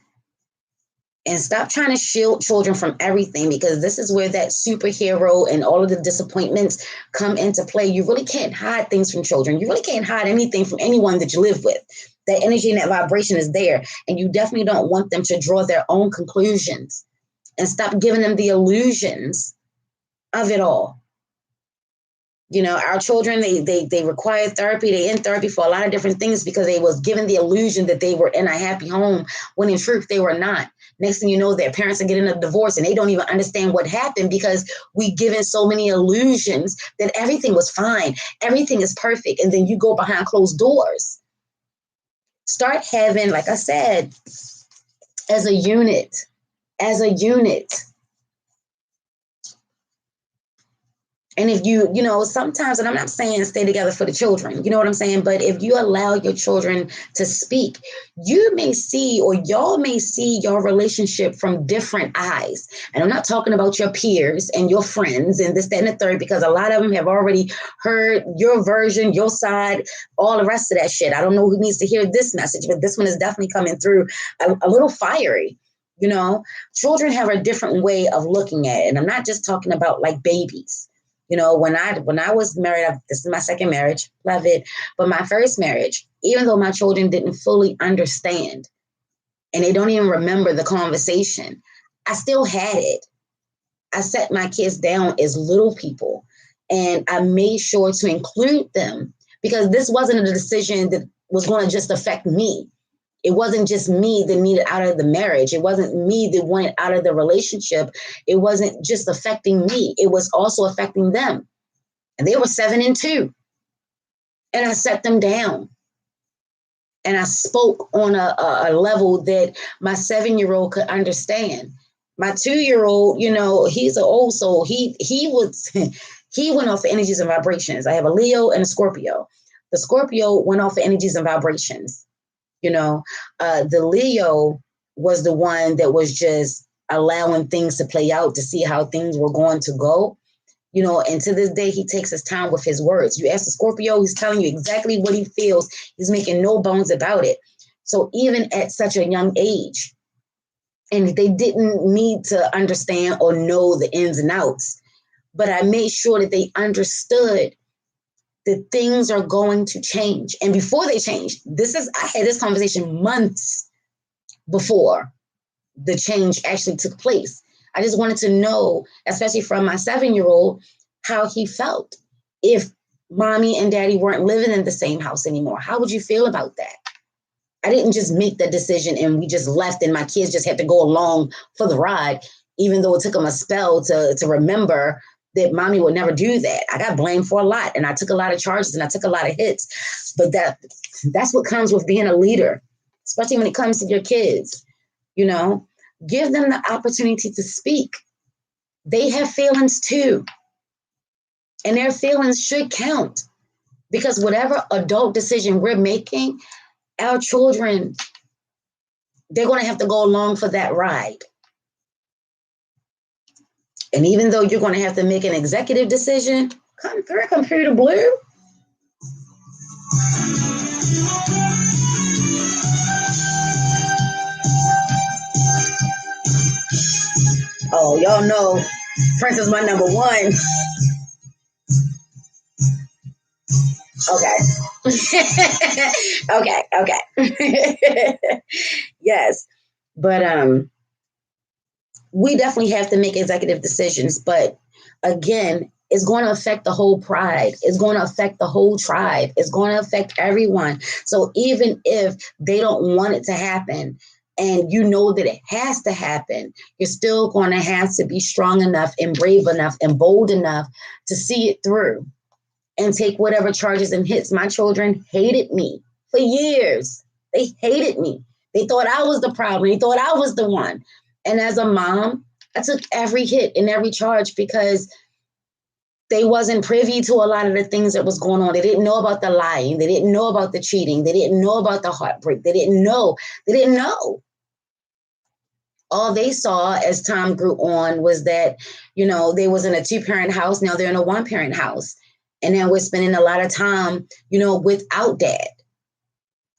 And stop trying to shield children from everything, because this is where that superhero and all of the disappointments come into play. You really can't hide things from children. You really can't hide anything from anyone that you live with. That energy and that vibration is there. And you definitely don't want them to draw their own conclusions, and stop giving them the illusions of it all. You know, our children, they require therapy. They in therapy for a lot of different things because they was given the illusion that they were in a happy home, when in truth they were not. Next thing you know, their parents are getting a divorce and they don't even understand what happened, because we given so many illusions that everything was fine, everything is perfect. And then you go behind closed doors. Start having, like I said, as a unit. And if you know, sometimes, and I'm not saying stay together for the children, you know what I'm saying? But if you allow your children to speak, you may see, or y'all may see your relationship from different eyes. And I'm not talking about your peers and your friends and this, that, and the third, because a lot of them have already heard your version, your side, all the rest of that shit. I don't know who needs to hear this message, but this one is definitely coming through a little fiery. You know, children have a different way of looking at it. And I'm not just talking about like babies. You know, when I was married, this is my second marriage, love it. But my first marriage, even though my children didn't fully understand and they don't even remember the conversation, I still had it. I set my kids down as little people, and I made sure to include them, because this wasn't a decision that was going to just affect me. It wasn't just me that needed out of the marriage. It wasn't me that wanted out of the relationship. It wasn't just affecting me. It was also affecting them. And they were 7 and 2. And I set them down. And I spoke on a level that my 7-year-old could understand. My 2-year-old, you know, he's an old soul. He went off the energies and vibrations. I have a Leo and a Scorpio. The Scorpio went off the energies and vibrations. You know, the Leo was the one that was just allowing things to play out to see how things were going to go. You know, and to this day, he takes his time with his words. You ask the Scorpio, he's telling you exactly what he feels. He's making no bones about it. So even at such a young age, and they didn't need to understand or know the ins and outs, but I made sure that they understood that things are going to change. And before they change, I had this conversation months before the change actually took place. I just wanted to know, especially from my 7-year-old, how he felt. If mommy and daddy weren't living in the same house anymore, how would you feel about that? I didn't just make the decision and we just left and my kids just had to go along for the ride, even though it took them a spell to remember that mommy would never do that. I got blamed for a lot, and I took a lot of charges and I took a lot of hits. But that's what comes with being a leader, especially when it comes to your kids. You know, give them the opportunity to speak. They have feelings too. And their feelings should count, because whatever adult decision we're making, our children, they're going to have to go along for that ride. And even though you're going to have to make an executive decision, come through, Computer Blue. Oh, y'all know Prince is my number one. Okay. Okay. Yes. But we definitely have to make executive decisions. But again, it's going to affect the whole pride. It's going to affect the whole tribe. It's going to affect everyone. So even if they don't want it to happen, and you know that it has to happen, you're still going to have to be strong enough and brave enough and bold enough to see it through and take whatever charges and hits. My children hated me for years. They hated me. They thought I was the problem. They thought I was the one. And as a mom, I took every hit and every charge, because they wasn't privy to a lot of the things that was going on. They didn't know about the lying. They didn't know about the cheating. They didn't know about the heartbreak. They didn't know. All they saw as time grew on was that, you know, they was in a 2-parent house. Now they're in a 1-parent house. And then we're spending a lot of time, you know, without dad.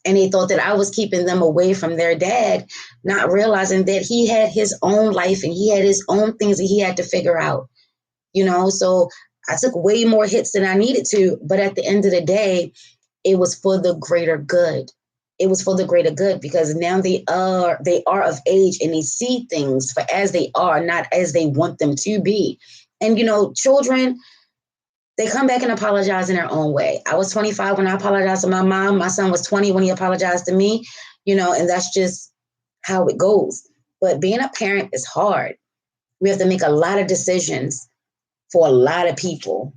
And they thought that I was keeping them away from their dad, not realizing that he had his own life and he had his own things that he had to figure out, So I took way more hits than I needed to. But at the end of the day, it was for the greater good. It was for the greater good because now they are of age and they see things for as they are, not as they want them to be. And, children, they come back and apologize in their own way. I was 25 when I apologized to my mom. My son was 20 when he apologized to me, and that's just how it goes. But being a parent is hard. We have to make a lot of decisions for a lot of people.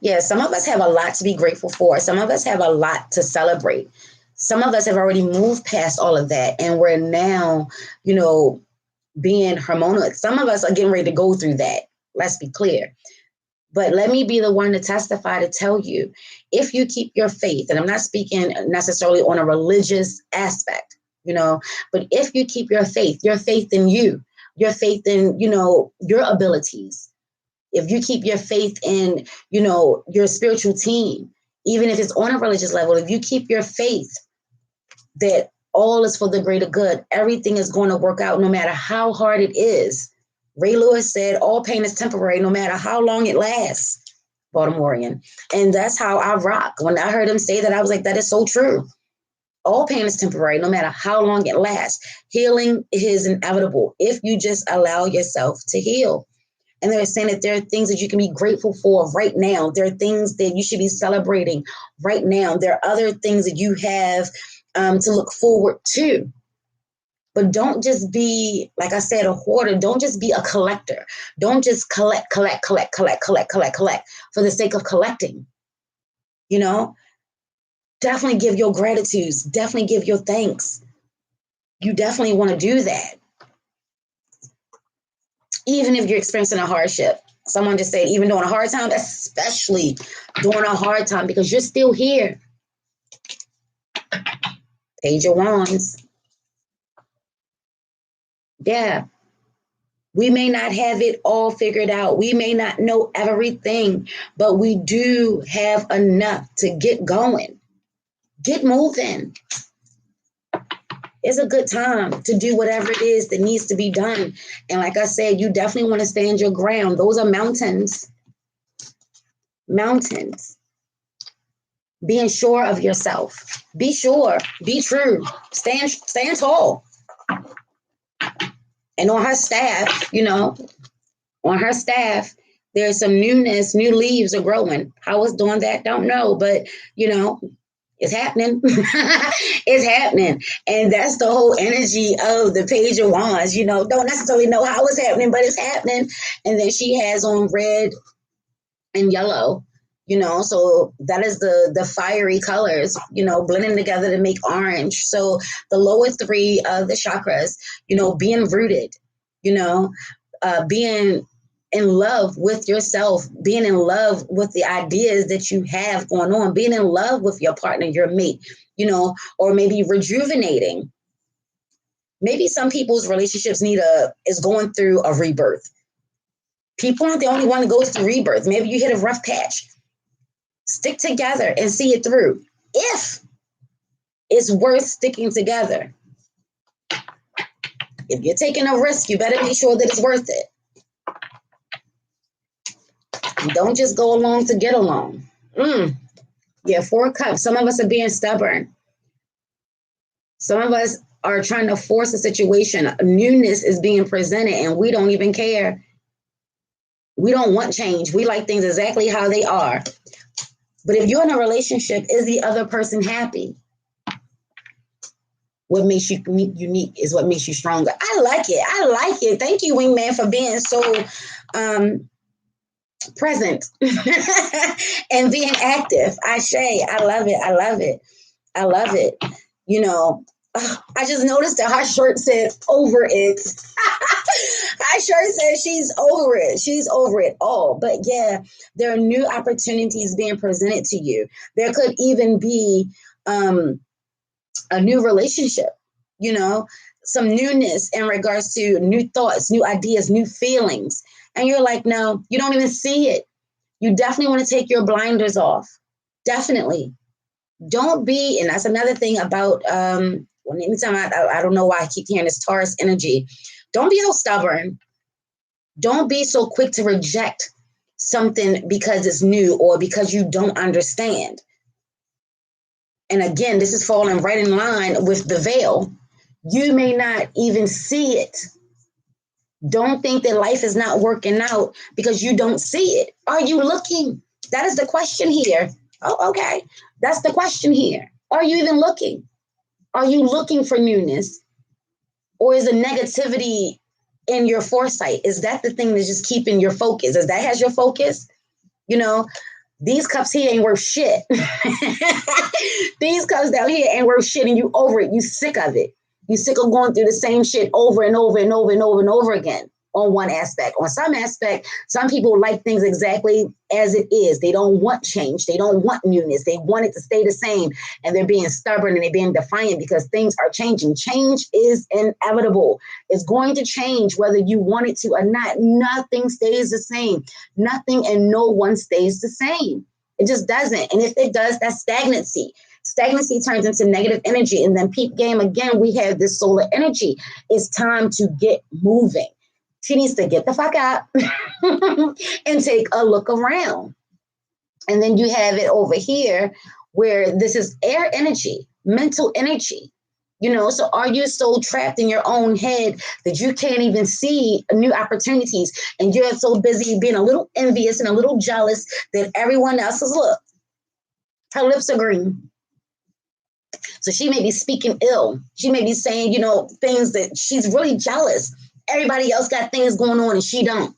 Yeah, some of us have a lot to be grateful for. Some of us have a lot to celebrate. Some of us have already moved past all of that. And we're now, being hormonal. Some of us are getting ready to go through that. Let's be clear. But let me be the one to testify to tell you, if you keep your faith, and I'm not speaking necessarily on a religious aspect, but if you keep your faith in you, your faith in, your abilities, if you keep your faith in, your spiritual team, even if it's on a religious level, if you keep your faith that all is for the greater good, everything is going to work out no matter how hard it is. Ray Lewis said, all pain is temporary, no matter how long it lasts. Baltimorean. And that's how I rock. When I heard him say that, I was like, that is so true. All pain is temporary, no matter how long it lasts. Healing is inevitable if you just allow yourself to heal. And they're saying that there are things that you can be grateful for right now. There are things that you should be celebrating right now. There are other things that you have to look forward to. But don't just be, like I said, a hoarder. Don't just be a collector. Don't just collect for the sake of collecting. Definitely give your gratitudes. Definitely give your thanks. You definitely want to do that. Even if you're experiencing a hardship. Someone just said, even during a hard time, especially during a hard time, because you're still here. Page of Wands. Yeah. We may not have it all figured out. We may not know everything, but we do have enough to get going. Get moving. It's a good time to do whatever it is that needs to be done. And like I said, you definitely want to stand your ground. Those are mountains. Mountains. Being sure of yourself. Be sure. Be true. Stand tall. And on her staff, there's some newness. New leaves are growing. How it's doing that, don't know. But, it's happening. It's happening. And that's the whole energy of the Page of Wands. Don't necessarily know how it's happening, but it's happening. And then she has on red and yellow. So that is the fiery colors, blending together to make orange. So the lower three of the chakras, being rooted, being in love with yourself, being in love with the ideas that you have going on, being in love with your partner, your mate, or maybe rejuvenating. Maybe some people's relationships is going through a rebirth. People aren't the only one that goes through rebirth. Maybe you hit a rough patch. Stick together and see it through. If it's worth sticking together. If you're taking a risk, you better make sure that it's worth it. Don't just go along to get along. Yeah, 4 cups. Some of us are being stubborn. Some of us are trying to force a situation. Newness is being presented and we don't even care. We don't want change. We like things exactly how they are. But if you're in a relationship, is the other person happy? What makes you unique is what makes you stronger. I like it. Thank you, Wingman, for being so present and being active. Ashe, I love it. I just noticed that her shirt said over it. Her shirt says she's over it. She's over it all. But yeah, there are new opportunities being presented to you. There could even be a new relationship, some newness in regards to new thoughts, new ideas, new feelings. And you're like, no, you don't even see it. You definitely want to take your blinders off. Definitely. Don't be, and that's another thing about when anytime I don't know why I keep hearing this Taurus energy. Don't be so stubborn. Don't be so quick to reject something because it's new or because you don't understand. And again, this is falling right in line with the veil. You may not even see it. Don't think that life is not working out because you don't see it. Are you looking? That is the question here. Oh, okay. That's the question here. Are you even looking? Are you looking for newness? Or is the negativity in your foresight? Is that the thing that's just keeping your focus? Is that has your focus? You know, these cups here ain't worth shit. These cups down here ain't worth shit, and you over it. You sick of it. You sick of going through the same shit over and over and over and over and over again on one aspect. On some aspect, some people like things exactly as it is. They don't want change. They don't want newness. They want it to stay the same. And they're being stubborn and they're being defiant because things are changing. Change is inevitable. It's going to change whether you want it to or not. Nothing stays the same. Nothing and no one stays the same. It just doesn't. And if it does, that's stagnancy. Stagnancy turns into negative energy. And then peak game again, we have this solar energy. It's time to get moving. She needs to get the fuck up and take a look around. And then you have it over here where this is air energy, mental energy. You know, so are you so trapped in your own head that you can't even see new opportunities and you're so busy being a little envious and a little jealous that everyone else's look? Her lips are green. So she may be speaking ill. She may be saying, things that she's really jealous. Everybody else got things going on and she don't.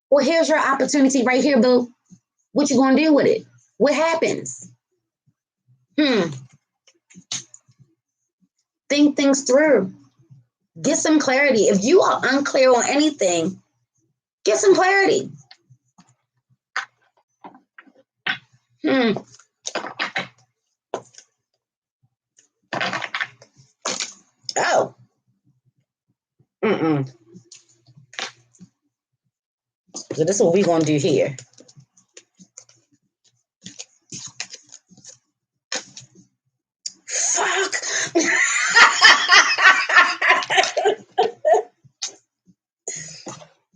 Well, here's your opportunity right here, boo. What you gonna do with it? What happens? Think things through. Get some clarity. If you are unclear on anything, get some clarity. Oh. So this is what we're gonna do here. Fuck.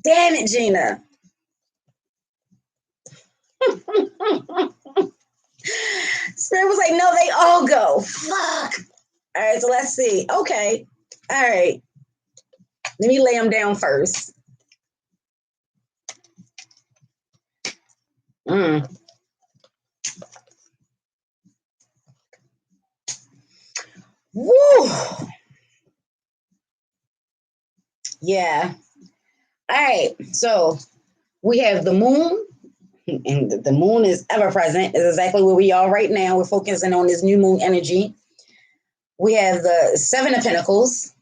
Damn it, Gina. Spirit was like, no, they all go. Fuck. All right, so let's see. Okay. All right. Let me lay them down first. Woo. Yeah. All right. So we have the moon, and the moon is ever present. Is exactly where we are right now. We're focusing on this new moon energy. We have the Seven of Pentacles.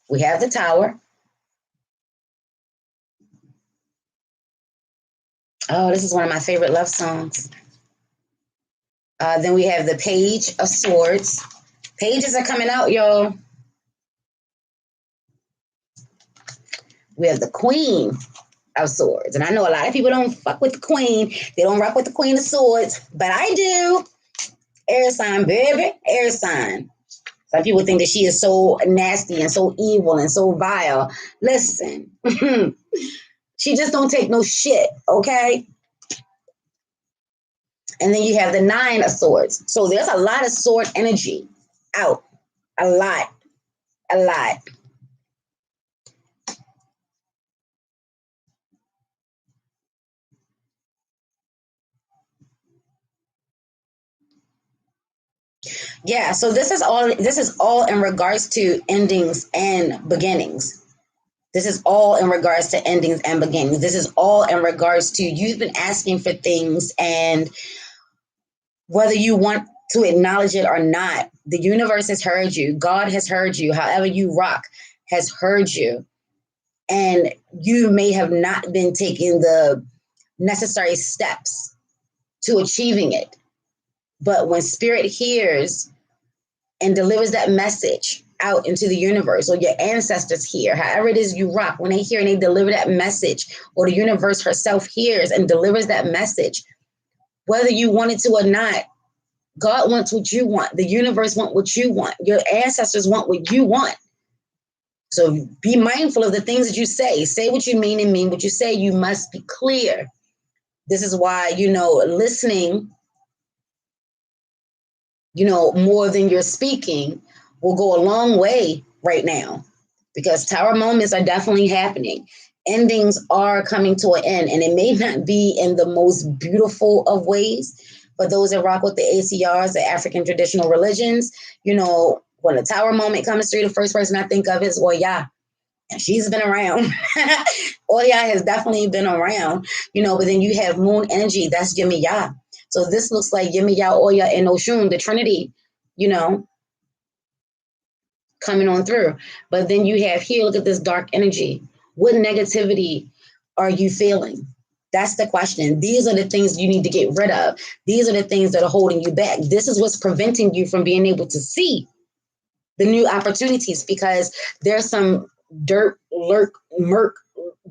We have the Tower. Oh, this is one of my favorite love songs. Then we have the Page of Swords. Pages are coming out, y'all. We have the Queen of Swords. And I know a lot of people don't fuck with the Queen. They don't rock with the Queen of Swords. But I do. Air sign, baby. Air sign. Some people think that she is so nasty and so evil and so vile. Listen. She just don't take no shit, okay? And then you have the Nine of Swords. So there's a lot of sword energy out. A lot. Yeah, so this is all in regards to endings and beginnings. This is all in regards to endings and beginnings. This is all in regards to you've been asking for things, and whether you want to acknowledge it or not, the universe has heard you. God has heard you. However you rock has heard you. And you may have not been taking the necessary steps to achieving it. But when spirit hears and delivers that message out into the universe, or your ancestors hear, however it is you rock, when they hear and they deliver that message, or the universe herself hears and delivers that message, whether you want it to or not, God wants what you want. The universe wants what you want. Your ancestors want what you want. So be mindful of the things that you say. Say what you mean and mean what you say. You must be clear. This is why, listening, more than you're speaking will go a long way right now, because tower moments are definitely happening. Endings are coming to an end, and it may not be in the most beautiful of ways. For those that rock with the ACRs, the African traditional religions, when a tower moment comes through, the first person I think of is Oya. And she's been around. Oya has definitely been around, but then you have moon energy, that's Yemiya. So this looks like Yemiya, Oya, and Oshun, the Trinity, coming on through. But then you have here, look at this dark energy. What negativity are you feeling? That's the question. These are the things you need to get rid of. These are the things that are holding you back. This is what's preventing you from being able to see the new opportunities, because there's some dirt, lurk, murk,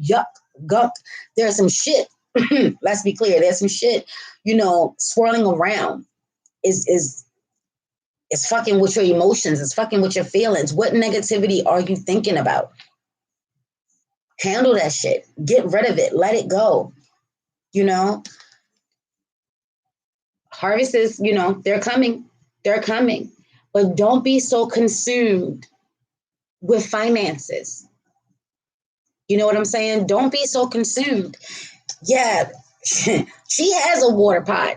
yuck, gunk. There's some shit. Let's be clear. There's some shit, swirling around. Is fucking with your emotions. It's fucking with your feelings. What negativity are you thinking about? Handle that shit. Get rid of it. Let it go. Harvests, they're coming. They're coming. But don't be so consumed with finances. You know what I'm saying? Don't be so consumed. Yeah, she has a water pot.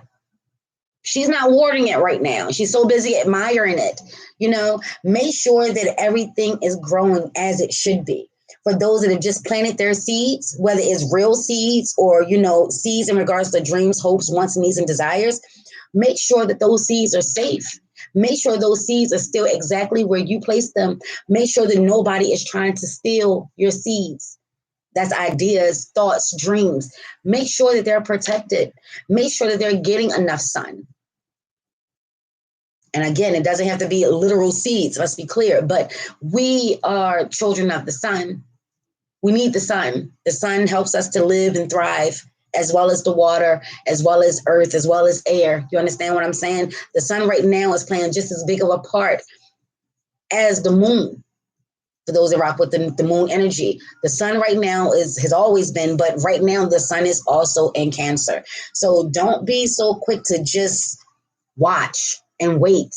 She's not watering it right now. She's so busy admiring it. Make sure that everything is growing as it should be. For those that have just planted their seeds, whether it's real seeds or, seeds in regards to dreams, hopes, wants, needs, and desires, make sure that those seeds are safe. Make sure those seeds are still exactly where you place them. Make sure that nobody is trying to steal your seeds. That's ideas, thoughts, dreams. Make sure that they're protected. Make sure that they're getting enough sun. And again, it doesn't have to be literal seeds, let's be clear, but we are children of the sun. We need the sun. The sun helps us to live and thrive, as well as the water, as well as earth, as well as air. You understand what I'm saying? The sun right now is playing just as big of a part as the moon. For those that rock with the moon energy, the sun right now has always been, but right now the sun is also in Cancer. So don't be so quick to just watch and wait.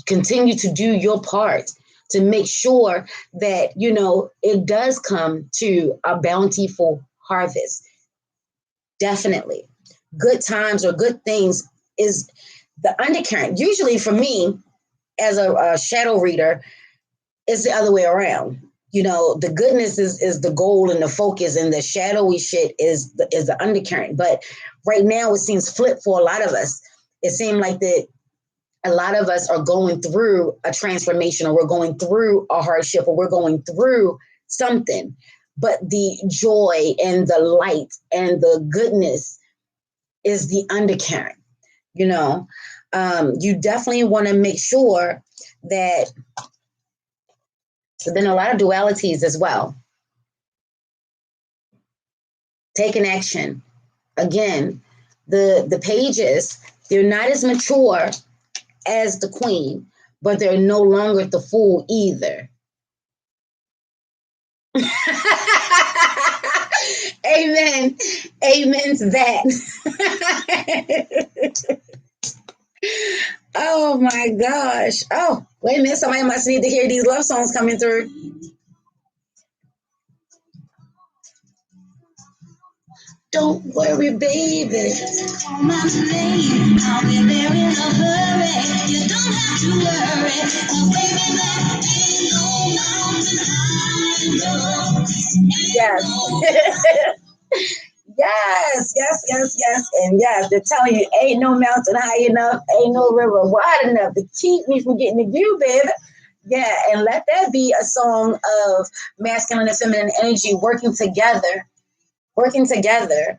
Continue to do your part to make sure that, it does come to a bountiful harvest. Definitely. Good times or good things is the undercurrent. Usually for me, as a shadow reader, it's the other way around. The goodness is the goal and the focus, and the shadowy shit is the undercurrent. But right now it seems flip for a lot of us. It seemed like that a lot of us are going through a transformation, or we're going through a hardship, or we're going through something. But the joy and the light and the goodness is the undercurrent. You definitely want to make sure that. So then a lot of dualities as well. Taking action. Again, the pages, they're not as mature as the queen, but they're no longer the fool either. Amen. Amen to that. Oh my gosh. Oh, wait a minute. Somebody must need to hear these love songs coming through. Don't worry, baby. Call my name. I'll be there in a hurry. You don't have to worry. Oh, baby, there ain't no mountain high enough. Yes. Yes. And yes, they're telling you, ain't no mountain high enough, ain't no river wide enough to keep me from getting to you, baby. Yeah, and let that be a song of masculine and feminine energy working together. Working together.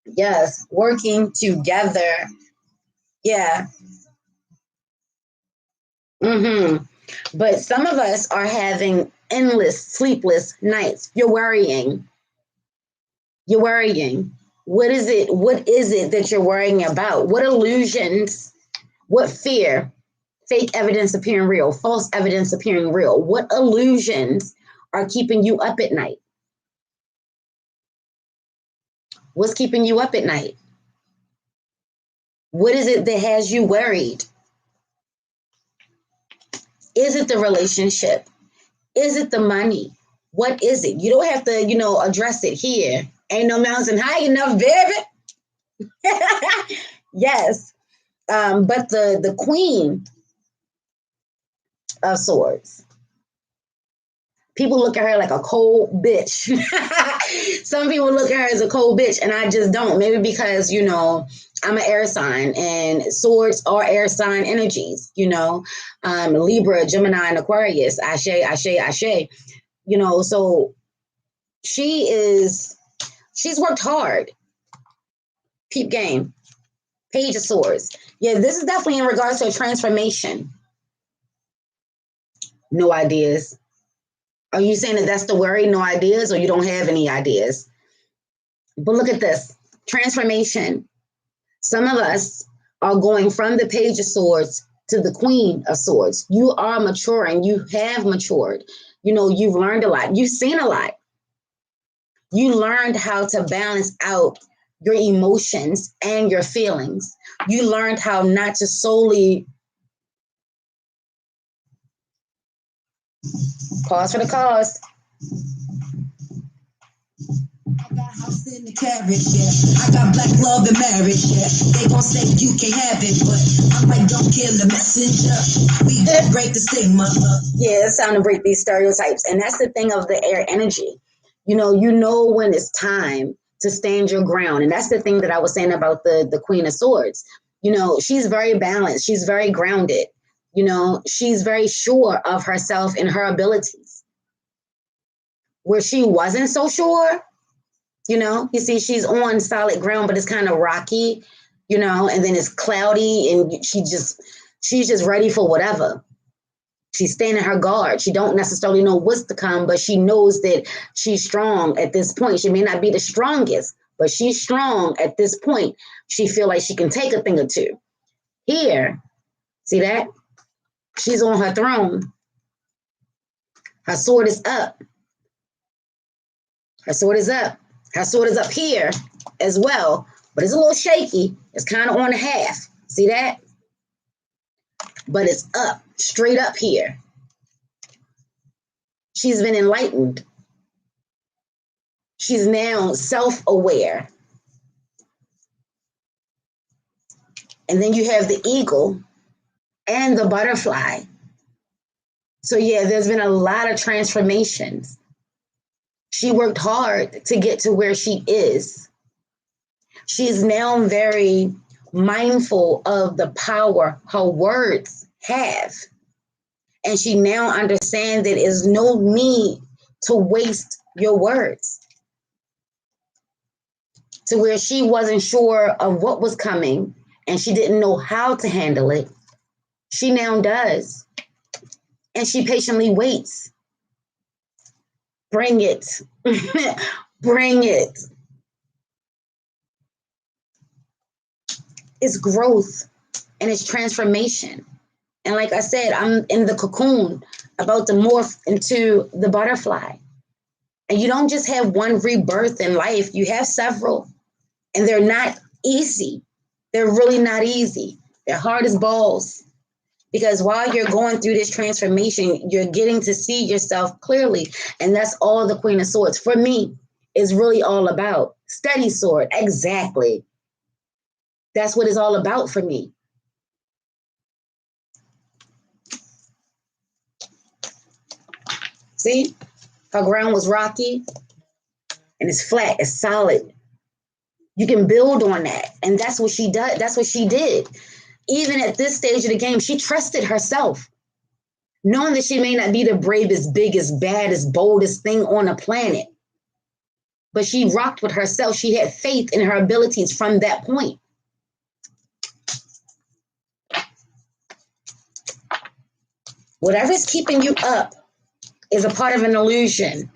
Yes, working together. Yeah. Mm-hmm. But some of us are having endless, sleepless nights. You're worrying. You're worrying. What is it? What is it that you're worrying about? What illusions? What fear? Fake evidence appearing real, false evidence appearing real. What illusions are keeping you up at night? What's keeping you up at night? What is it that has you worried? Is it the relationship? Is it the money? What is it? You don't have to, address it here. Ain't no mountain high enough, baby. Yes. But the Queen of Swords, people look at her like a cold bitch. Some people look at her as a cold bitch, and I just don't. Maybe because, I'm an air sign, and swords are air sign energies, Libra, Gemini, and Aquarius. Ashe, ashe, ashe. So she's worked hard. Peep game. Page of Swords. Yeah, this is definitely in regards to a transformation. No ideas. Are you saying that that's the worry? No ideas, or you don't have any ideas? But look at this transformation. Some of us are going from the Page of Swords to the Queen of Swords. You are maturing. You have matured. You've learned a lot. You've seen a lot. You learned how to balance out your emotions and your feelings. You learned how not to solely pause for the cause. I got house in the carriage, yeah. I got black love and marriage, yeah. They gon' say you can't have it, but I'm like, don't kill the messenger. We gon' break the stigma. Yeah, it's time to break these stereotypes. And that's the thing of the air energy. You know when it's time to stand your ground. And that's the thing that I was saying about the Queen of Swords. She's very balanced. She's very grounded. She's very sure of herself and her abilities. Where she wasn't so sure, you see, she's on solid ground, but it's kind of rocky, and then it's cloudy, and she's just ready for whatever. She's standing her guard. She don't necessarily know what's to come, but she knows that she's strong at this point. She may not be the strongest, but she's strong at this point. She feel like she can take a thing or two. Here, see that? She's on her throne. Her sword is up. Her sword is up. Her sword is up here as well, but it's a little shaky. It's kind of on the half. See that? But it's up, straight up here. She's been enlightened. She's now self-aware. And then you have the eagle and the butterfly. So yeah, there's been a lot of transformations. She worked hard to get to where she is. She's now very mindful of the power her words have. And she now understands that there's no need to waste your words. To where she wasn't sure of what was coming and she didn't know how to handle it. She now does. And she patiently waits. Bring it. Bring it. It's growth and it's transformation. And like I said, I'm in the cocoon about to morph into the butterfly. And you don't just have one rebirth in life, you have several. And they're not easy. They're really not easy. They're hard as balls. Because while you're going through this transformation, you're getting to see yourself clearly. And that's all the Queen of Swords, for me, is really all about. Steady sword, exactly. That's what it's all about for me. See, her ground was rocky and it's flat, it's solid. You can build on that. And that's what she does. That's what she did. Even at this stage of the game, she trusted herself, knowing that she may not be the bravest, biggest, baddest, boldest thing on the planet. But she rocked with herself. She had faith in her abilities from that point. Whatever's keeping you up is a part of an illusion.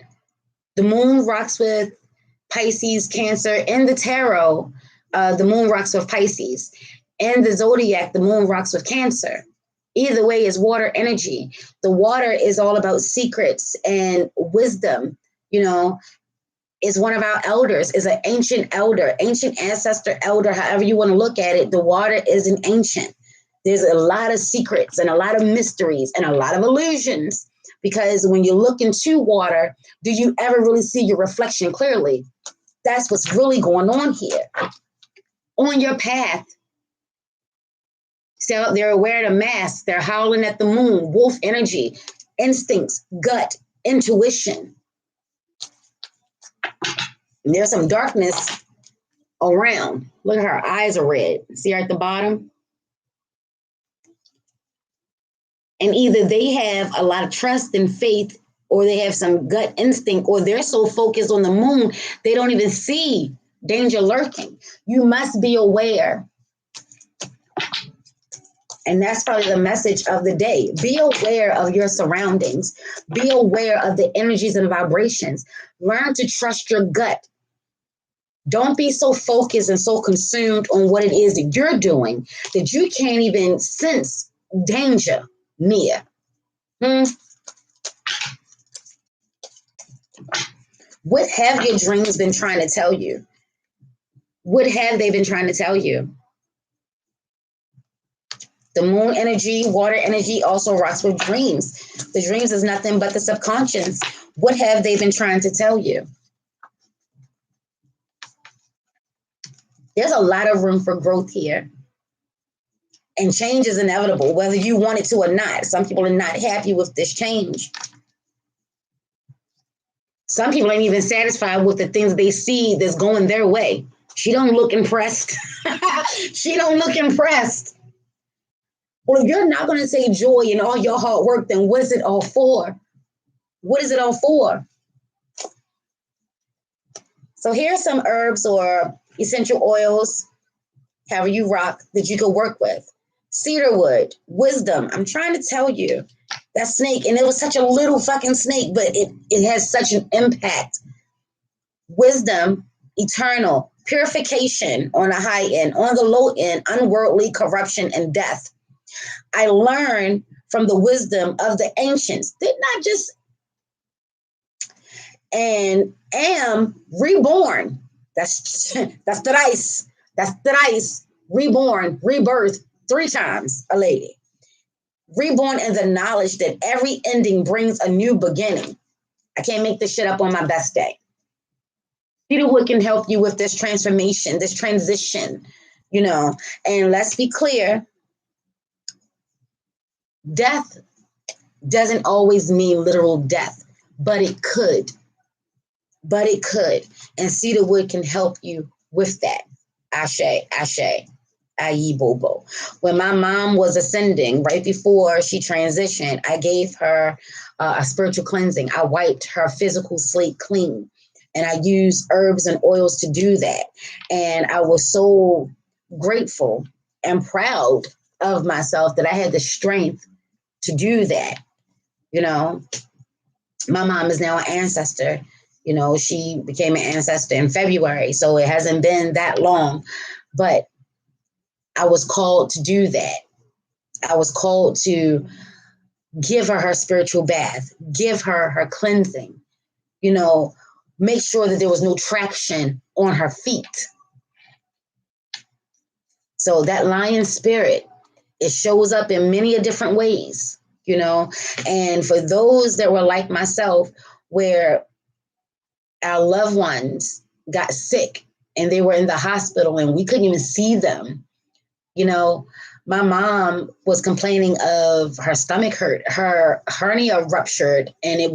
The moon rocks with Pisces, Cancer. In the tarot, the moon rocks with Pisces. In the zodiac, the moon rocks with Cancer. Either way is water energy. The water is all about secrets and wisdom. You know, is one of our elders, is an ancient elder, ancient ancestor elder, however you want to look at it. The water is an ancient. There's a lot of secrets and a lot of mysteries and a lot of illusions, because when you look into water, do you ever really see your reflection clearly? That's what's really going on here. On your path, so they're aware of the mask, they're howling at the moon, wolf energy, instincts, gut, intuition. And there's some darkness around. Look at her eyes are red. See her at the bottom? And either they have a lot of trust and faith, or they have some gut instinct, or they're so focused on the moon, they don't even see danger lurking. You must be aware. And that's probably the message of the day. Be aware of your surroundings. Be aware of the energies and vibrations. Learn to trust your gut. Don't be so focused and so consumed on what it is that you're doing that you can't even sense danger near. What have your dreams been trying to tell you? What have they been trying to tell you? The moon energy, water energy also rocks with dreams. The dreams is nothing but the subconscious. What have they been trying to tell you? There's a lot of room for growth here. And change is inevitable, whether you want it to or not. Some people are not happy with this change. Some people ain't even satisfied with the things they see that's going their way. She don't look impressed. She don't look impressed. Well, if you're not going to take joy in all your hard work, then what is it all for? What is it all for? So here's some herbs or essential oils, however you rock, that you could work with. Cedarwood, wisdom. I'm trying to tell you, that snake, and it was such a little fucking snake, but it has such an impact. Wisdom, eternal, purification on the high end, on the low end, unworldly corruption and death. I learned from the wisdom of the ancients, did not just, and am reborn. That's thrice. That's thrice. Reborn, rebirth 3 times, a lady. Reborn in the knowledge that every ending brings a new beginning. I can't make this shit up on my best day. Cedarwood can help you with this transformation, this transition, you know. And let's be clear, death doesn't always mean literal death, but it could. But it could. And cedarwood can help you with that. Ashe, ashe, aye, bobo. When my mom was ascending, right before she transitioned, I gave her a spiritual cleansing. I wiped her physical slate clean. And I used herbs and oils to do that. And I was so grateful and proud of myself that I had the strength to do that. You know, my mom is now an ancestor. You know, she became an ancestor in February, so it hasn't been that long. But I was called to do that. I was called to give her spiritual bath, give her cleansing, you know, make sure that there was no traction on her feet. So that lion spirit, it shows up in many different ways, you know. And for those that were like myself, where our loved ones got sick and they were in the hospital and we couldn't even see them, you know, my mom was complaining of her stomach hurt, her hernia ruptured, and it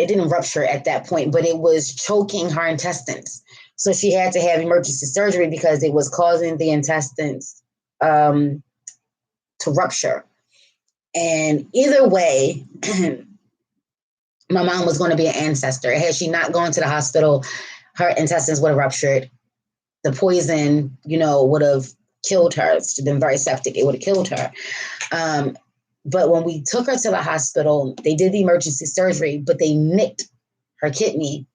didn't rupture at that point, but it was choking her intestines. So she had to have emergency surgery because it was causing the intestines to rupture. And either way, my mom was going to be an ancestor. Had she not gone to the hospital, her intestines would have ruptured. The poison, you know, would have killed her. She'd been very septic. It would have killed her. But when we took her to the hospital, they did the emergency surgery, but they nicked her kidney,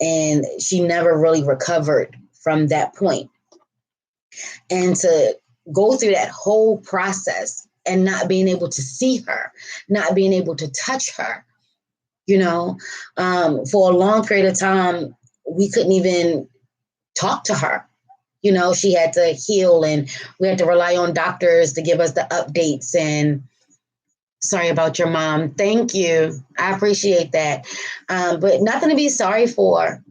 and she never really recovered from that point. And to go through that whole process and not being able to see her, not being able to touch her, for a long period of time, we couldn't even talk to her. She had to heal, and we had to rely on doctors to give us the updates. And sorry about your mom. Thank you. I appreciate that. But nothing to be sorry for.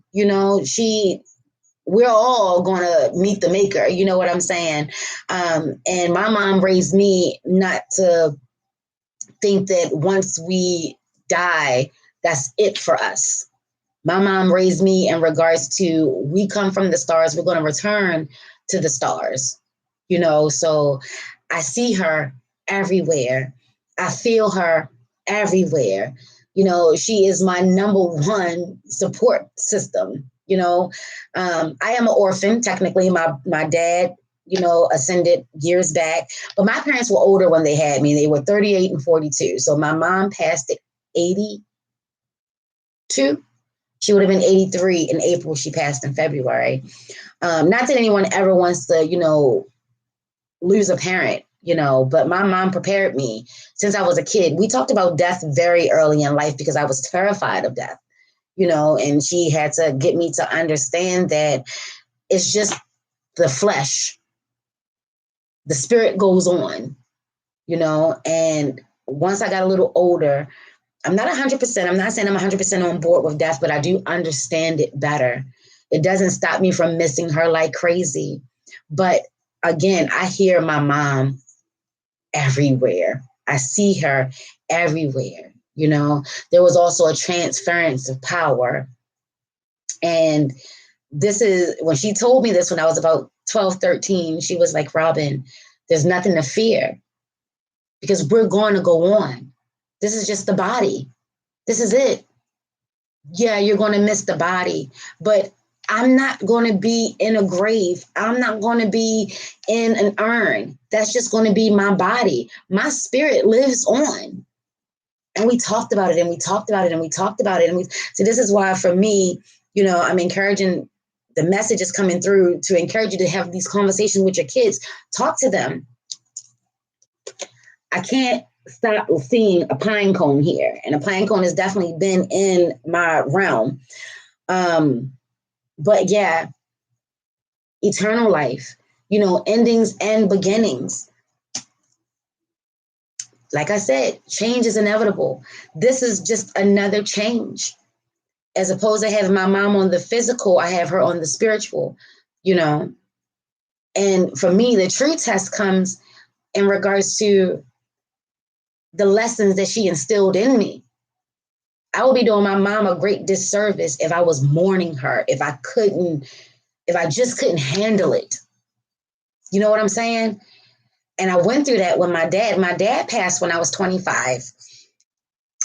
We're all going to meet the maker. You know what I'm saying? And my mom raised me not to think that once we die, that's it for us. My mom raised me in regards to, we come from the stars, we're going to return to the stars, so I see her everywhere. I feel her everywhere. She is my number one support system. I am an orphan. Technically, my dad, ascended years back, but my parents were older when they had me. They were 38 and 42. So my mom passed at 82. She would have been 83 in April. She passed in February. Not that anyone ever wants to, lose a parent, but my mom prepared me since I was a kid. We talked about death very early in life because I was terrified of death, and she had to get me to understand that it's just the flesh. The spirit goes on, and once I got a little older, I'm not 100%. I'm not saying I'm 100% on board with death, but I do understand it better. It doesn't stop me from missing her like crazy. But again, I hear my mom everywhere. I see her everywhere. There was also a transference of power. And this is when she told me this when I was about 12, 13, she was like, Robin, there's nothing to fear because we're going to go on. This is just the body. This is it. Yeah, you're going to miss the body, but I'm not going to be in a grave. I'm not going to be in an urn. That's just going to be my body. My spirit lives on. And we talked about it and we talked about it and we talked about it. So this is why for me, I'm encouraging, the message is coming through to encourage you to have these conversations with your kids. Talk to them. I can't stop seeing a pine cone here. And a pine cone has definitely been in my realm. But yeah, eternal life, endings and beginnings. Like I said, change is inevitable. This is just another change. As opposed to having my mom on the physical, I have her on the spiritual, And for me, the true test comes in regards to the lessons that she instilled in me. I would be doing my mom a great disservice if I was mourning her, if I just couldn't handle it. You know what I'm saying? And I went through that with my dad passed when I was 25.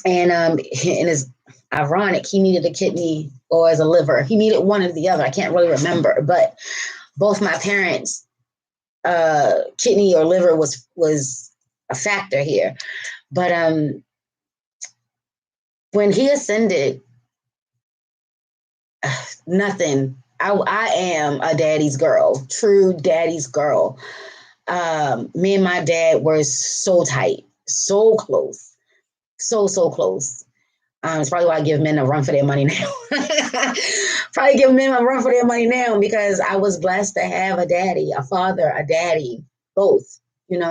And it's ironic, he needed a kidney or as a liver. He needed one or the other. I can't really remember, but both my parents, kidney or liver was a factor here. But when he ascended, nothing. I am a daddy's girl, true daddy's girl. Me and my dad were so tight, so close, so close. It's probably why I give men a run for their money now. Probably give men a run for their money now because I was blessed to have a daddy, a father, a daddy, both, and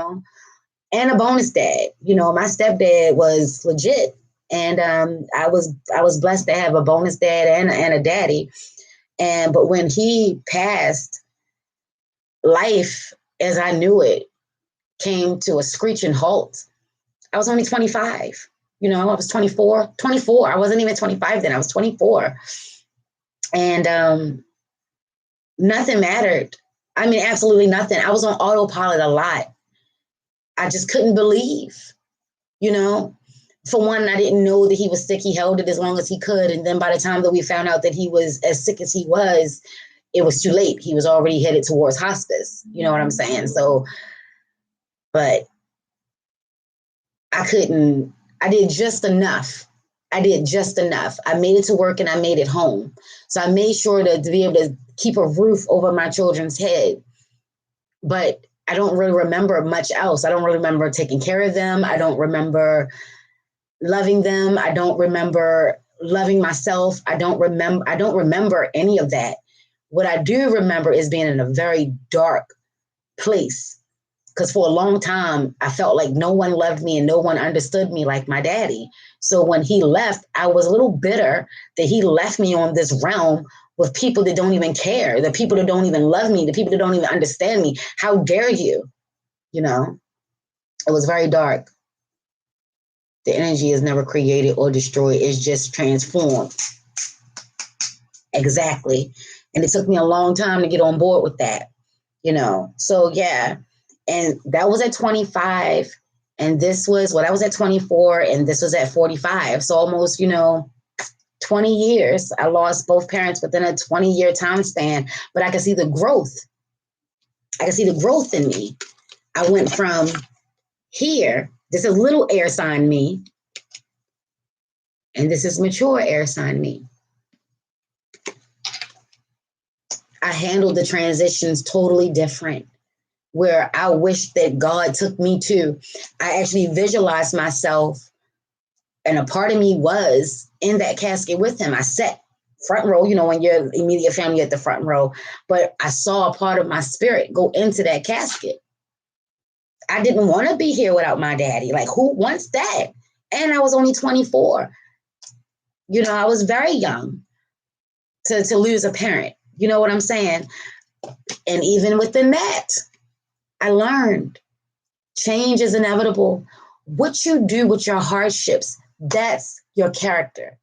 a bonus dad. My stepdad was legit. And I was blessed to have a bonus dad and a daddy. But when he passed, life as I knew it came to a screeching halt. I was only 25. I was 24. I wasn't even 25 then. I was 24. And nothing mattered. I mean, absolutely nothing. I was on autopilot a lot. I just couldn't believe, For one, I didn't know that he was sick. He held it as long as he could. And then by the time that we found out that he was as sick as he was, it was too late. He was already headed towards hospice. You know what I'm saying? So, but I did just enough. I made it to work and I made it home. So I made sure to be able to keep a roof over my children's head. But I don't really remember much else. I don't really remember taking care of them. I don't remember loving them. I don't remember loving myself. I don't remember any of that. What I do remember is being in a very dark place. Because for a long time, I felt like no one loved me and no one understood me like my daddy. So when he left, I was a little bitter that he left me on this realm with people that don't even care, the people that don't even love me, the people that don't even understand me. How dare you? You know, it was very dark. The energy is never created or destroyed. It's just transformed. Exactly. And it took me a long time to get on board with that, you know. So, yeah. And that was at 25. And this was, well, that was at 24. And this was at 45. So almost, 20 years. I lost both parents within a 20-year time span. But I could see the growth. I could see the growth in me. I went from here. This is little air sign me. And this is mature air sign me. I handled the transitions totally different, where I wish that God took me to. I actually visualized myself, and a part of me was in that casket with him. I sat front row, when your immediate family at the front row, but I saw a part of my spirit go into that casket. I didn't want to be here without my daddy. Like, who wants that? And I was only 24. I was very young to lose a parent. You know what I'm saying? And even within that, I learned change is inevitable. What you do with your hardships, that's your character.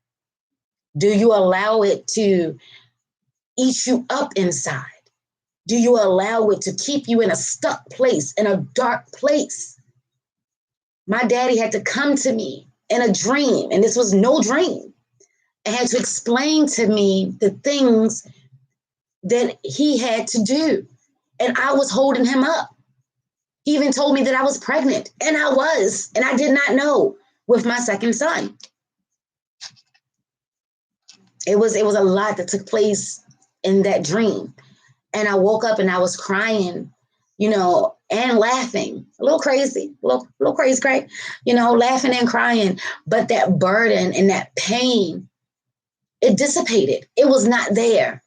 Do you allow it to eat you up inside? Do you allow it to keep you in a stuck place, in a dark place? My daddy had to come to me in a dream, and this was no dream, and had to explain to me the things that he had to do. And I was holding him up. He even told me that I was pregnant, and I was, and I did not know, with my second son. It was a lot that took place in that dream. And I woke up and I was crying, and laughing. A little crazy, a little crazy, right? Laughing and crying. But that burden and that pain, it dissipated. It was not there.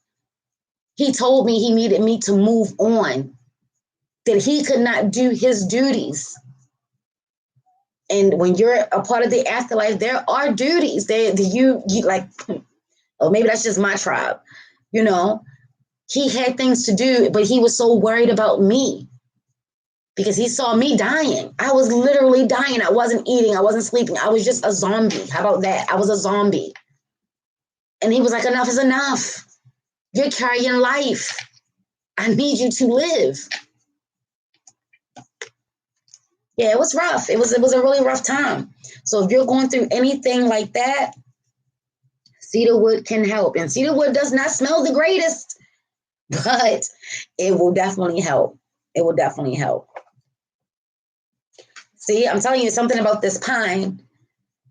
He told me he needed me to move on, that he could not do his duties. And when you're a part of the afterlife, there are duties that you like, oh, maybe that's just my tribe. He had things to do, but he was so worried about me because he saw me dying. I was literally dying. I wasn't eating. I wasn't sleeping. I was just a zombie. How about that? I was a zombie. And he was like, enough is enough. You're carrying life. I need you to live. Yeah, it was rough. It was a really rough time. So if you're going through anything like that, cedarwood can help. And cedarwood does not smell the greatest, but it will definitely help. It will definitely help. See, I'm telling you something about this pine.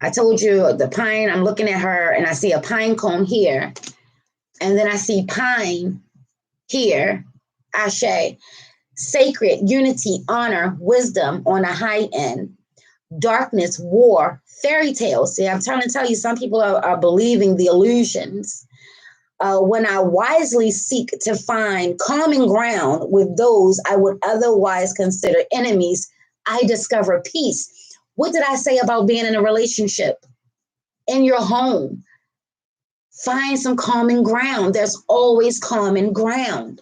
I told you the pine, I'm looking at her and I see a pine cone here. And then I see pine here. Ashe. Sacred, unity, honor, wisdom on a high end. Darkness, war, fairy tales. See, I'm trying to tell you, some people are believing the illusions. When I wisely seek to find common ground with those I would otherwise consider enemies, I discover peace. What did I say about being in a relationship? In your home, find some common ground. There's always common ground.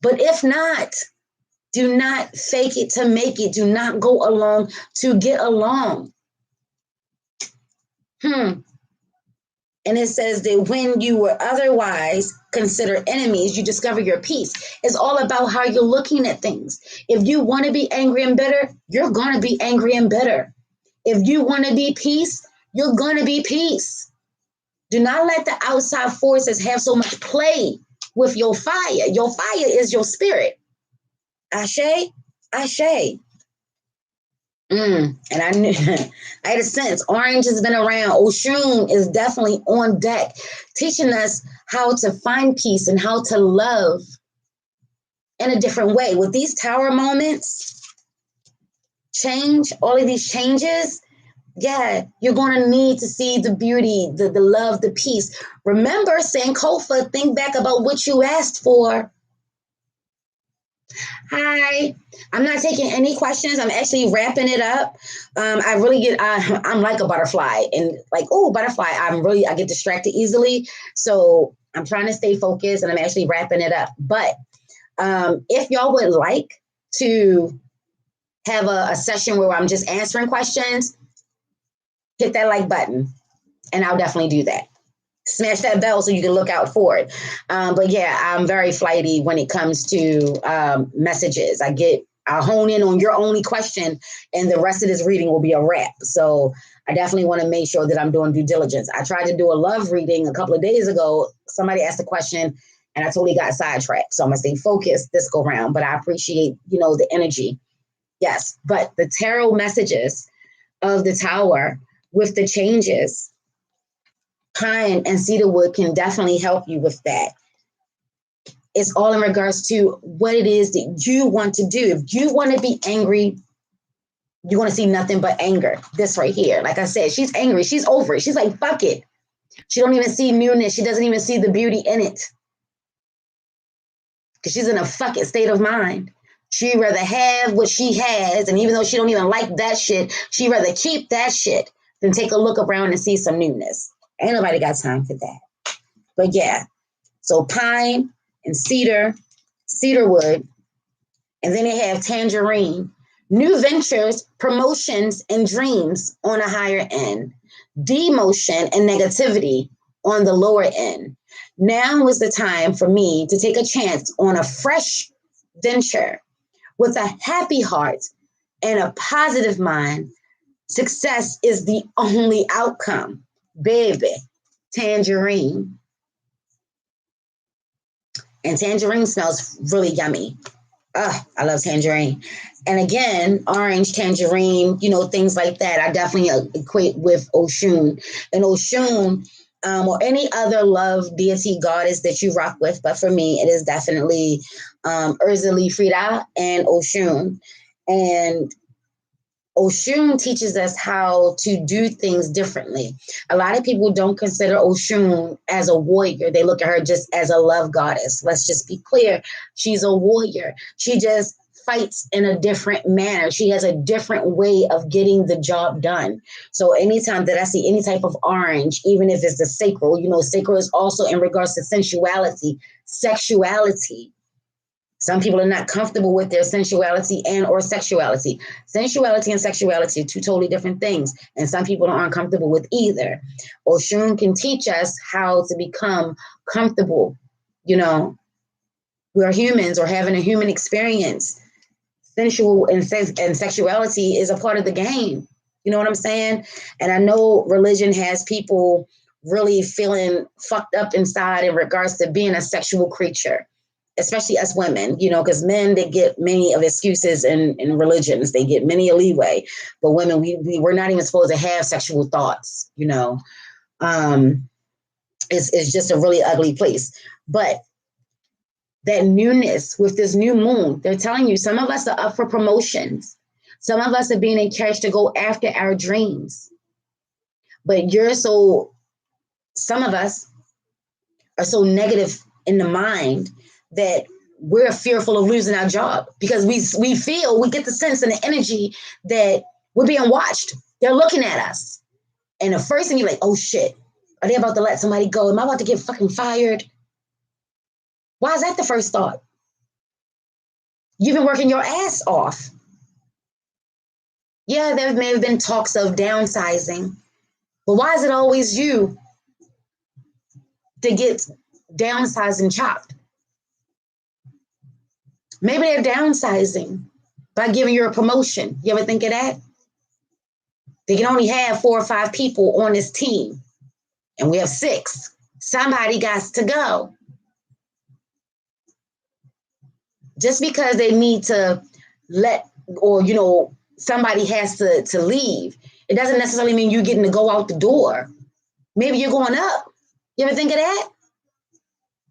But if not, do not fake it to make it. Do not go along to get along. And it says that when you were otherwise considered enemies, you discover your peace. It's all about how you're looking at things. If you want to be angry and bitter, you're going to be angry and bitter. If you want to be peace, you're going to be peace. Do not let the outside forces have so much play with your fire. Your fire is your spirit. Ashe, ashe. And I knew I had a sense Orange has been around. Oshun is definitely on deck, teaching us how to find peace and how to love in a different way. With these tower moments, change, all of these changes, yeah, you're going to need to see the beauty, the love, the peace. Remember, Sankofa, think back about what you asked for. Hi, I'm not taking any questions. I'm actually wrapping it up. I really get, I'm like a butterfly and like, oh, butterfly. I get distracted easily. So I'm trying to stay focused and I'm actually wrapping it up. But if y'all would like to have a session where I'm just answering questions, hit that like button and I'll definitely do that. Smash that bell so you can look out for it. But yeah, I'm very flighty when it comes to messages. I'll hone in on your only question and the rest of this reading will be a wrap. So I definitely want to make sure that I'm doing due diligence. I tried to do a love reading a couple of days ago. Somebody asked a question and I totally got sidetracked. So I'm going to stay focused this go round, but I appreciate, the energy. Yes. But the tarot messages of the tower with the changes, pine and cedarwood can definitely help you with that. It's all in regards to what it is that you want to do. If you want to be angry, you want to see nothing but anger. This right here, like I said, she's angry. She's over it. She's like, fuck it. She don't even see newness. She doesn't even see the beauty in it because she's in a fuck it state of mind. She'd rather have what she has, and even though she don't even like that shit, she'd rather keep that shit than take a look around and see some newness. Ain't nobody got time for that. But yeah, so pine and cedarwood, and then they have tangerine. New ventures, promotions, and dreams on a higher end. Demotion and negativity on the lower end. Now is the time for me to take a chance on a fresh venture with a happy heart and a positive mind. Success is the only outcome. Baby, tangerine. And tangerine smells really yummy. I love tangerine. And again, orange, tangerine, things like that. I definitely equate with Oshun. And Oshun, or any other love deity goddess that you rock with. But for me, it is definitely Urzili Frida and Oshun. And Oshun teaches us how to do things differently. A lot of people don't consider Oshun as a warrior. They look at her just as a love goddess. Let's just be clear. She's a warrior. She just fights in a different manner. She has a different way of getting the job done. So anytime that I see any type of orange, even if it's the sacral, sacral is also in regards to sensuality, sexuality. Some people are not comfortable with their sensuality and or sexuality. Sensuality and sexuality are two totally different things. And some people aren't comfortable with either. Oshun can teach us how to become comfortable. We're humans or having a human experience. Sensual and sexuality is a part of the game. You know what I'm saying? And I know religion has people really feeling fucked up inside in regards to being a sexual creature. Especially us women, because men, they get many of excuses in religions. They get many a leeway. But women, we're not even supposed to have sexual thoughts, It's just a really ugly place. But that newness with this new moon, they're telling you some of us are up for promotions. Some of us are being encouraged to go after our dreams. But some of us are so negative in the mind that we're fearful of losing our job because we get the sense and the energy that we're being watched. They're looking at us. And the first thing you're like, oh shit, are they about to let somebody go? Am I about to get fucking fired? Why is that the first thought? You've been working your ass off. Yeah, there may have been talks of downsizing, but why is it always you that gets downsized and chopped? Maybe they're downsizing by giving you a promotion. You ever think of that? They can only have 4 or 5 people on this team, and we have 6. Somebody got to go. Just because they need to let, or, somebody has to leave, it doesn't necessarily mean you're getting to go out the door. Maybe you're going up. You ever think of that?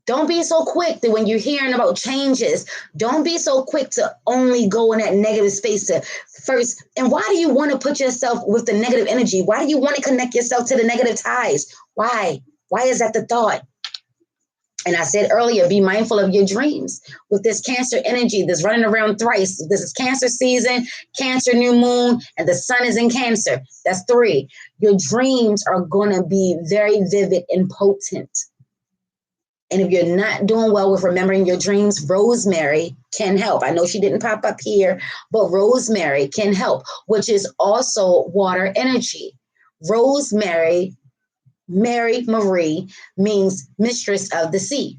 Don't be so quick that when you're hearing about changes, don't be so quick to only go in that negative space to first. And why do you want to put yourself with the negative energy? Why do you want to connect yourself to the negative ties? Why? Why is that the thought? And I said earlier, be mindful of your dreams. With this Cancer energy that's running around thrice, this is Cancer season, Cancer new moon, and the sun is in Cancer. That's 3. Your dreams are going to be very vivid and potent. And if you're not doing well with remembering your dreams, rosemary can help. I know she didn't pop up here, but rosemary can help, which is also water energy. Rosemary, Mary Marie, means mistress of the sea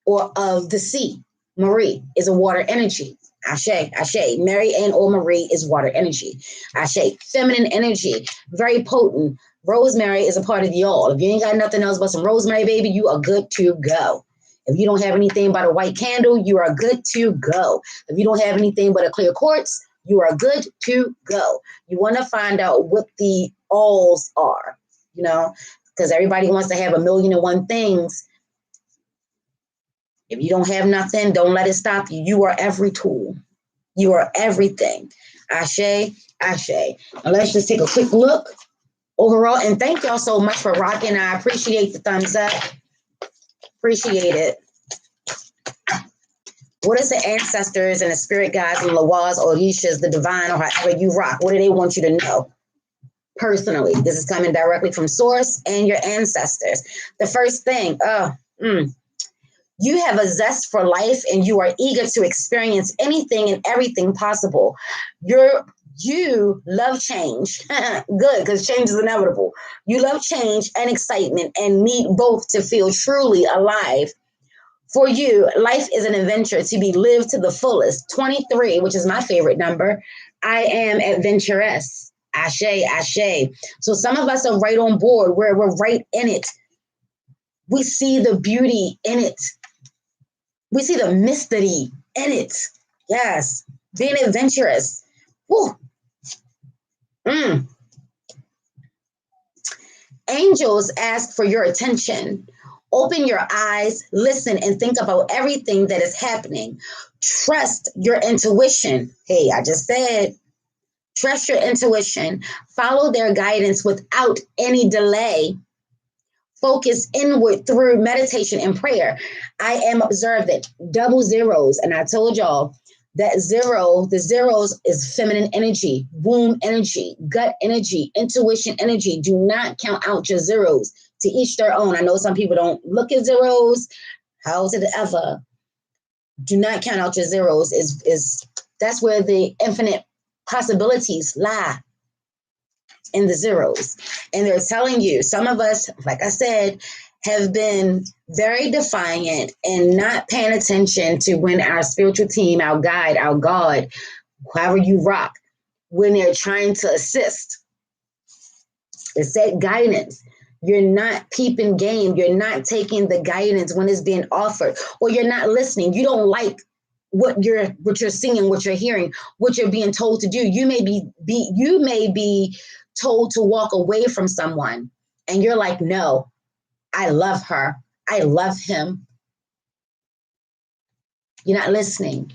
or of the sea. Marie is a water energy. Ashe, Ashe. Mary and or Marie is water energy. Ashe, feminine energy, very potent. Rosemary is a part of the all. If you ain't got nothing else but some rosemary, baby, you are good to go. If you don't have anything but a white candle, you are good to go. If you don't have anything but a clear quartz, you are good to go. You want to find out what the alls are, because everybody wants to have 1,000,001 things. If you don't have nothing, don't let it stop you. You are every tool. You are everything. Ashe, Ashe. Now let's just take a quick look overall. And thank y'all so much for rocking. I appreciate the thumbs up. Appreciate it. What is the ancestors and the spirit guides and Lawaz or Orishas, the divine, or however you rock? What do they want you to know? Personally, this is coming directly from source and your ancestors. The first thing, you have a zest for life and you are eager to experience anything and everything possible. You love change. Good, because change is inevitable. You love change and excitement and need both to feel truly alive. For you, life is an adventure to be lived to the fullest. 23, which is my favorite number. I am adventurous. Ashe, Ashe. So some of us are right on board where we're right in it. We see the beauty in it. We see the mystery in it. Yes. Being adventurous. Woo. Angels ask for your attention. Open your eyes, listen, and think about everything that is happening. Trust your intuition. Hey, I just said, trust your intuition. Follow their guidance without any delay. Focus inward through meditation and prayer. I am observant. Double zeros. And I told y'all that the zeros is feminine energy, womb energy, gut energy, intuition energy. Do not count out your zeros. To each their own. I know some people don't look at zeros. How's it ever? Do not count out your zeros. That's where the infinite possibilities lie, in the zeros. And they're telling you, some of us, like I said, have been very defiant and not paying attention to when our spiritual team, our guide, our God, however you rock, when they're trying to assist. It's that guidance. You're not peeping game. You're not taking the guidance when it's being offered, or you're not listening. You don't like what you're seeing, what you're hearing, what you're being told to do. You may be told to walk away from someone, and you're like, no, I love her. I love him. You're not listening.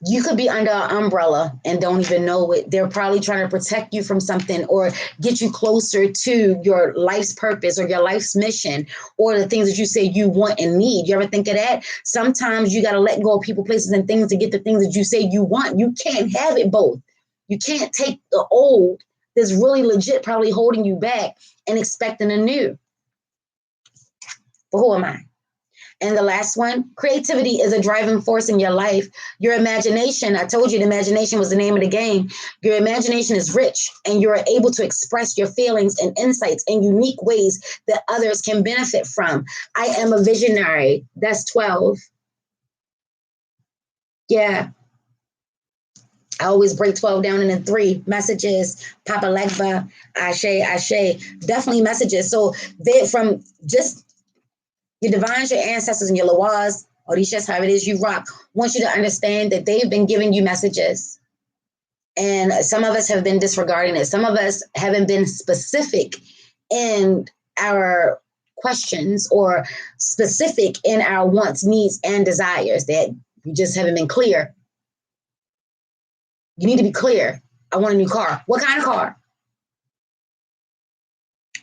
You could be under an umbrella and don't even know it. They're probably trying to protect you from something or get you closer to your life's purpose or your life's mission or the things that you say you want and need. You ever think of that? Sometimes you got to let go of people, places, and things to get the things that you say you want. You can't have it both. You can't take the old that's really legit probably holding you back and expecting a new. But who am I? And the last one, creativity is a driving force in your life. Your imagination, I told you the imagination was the name of the game. Your imagination is rich and you're able to express your feelings and insights in unique ways that others can benefit from. I am a visionary. That's 12. Yeah. I always break 12 down into 3 messages. Papa Legba, Ashe, Ashe, definitely messages. So they from just your divines, your ancestors, and your Lawaz, Orishas, however it is you rock, want you to understand that they've been giving you messages. And some of us have been disregarding it. Some of us haven't been specific in our questions or specific in our wants, needs, and desires, that you just haven't been clear. You need to be clear. I want a new car. What kind of car?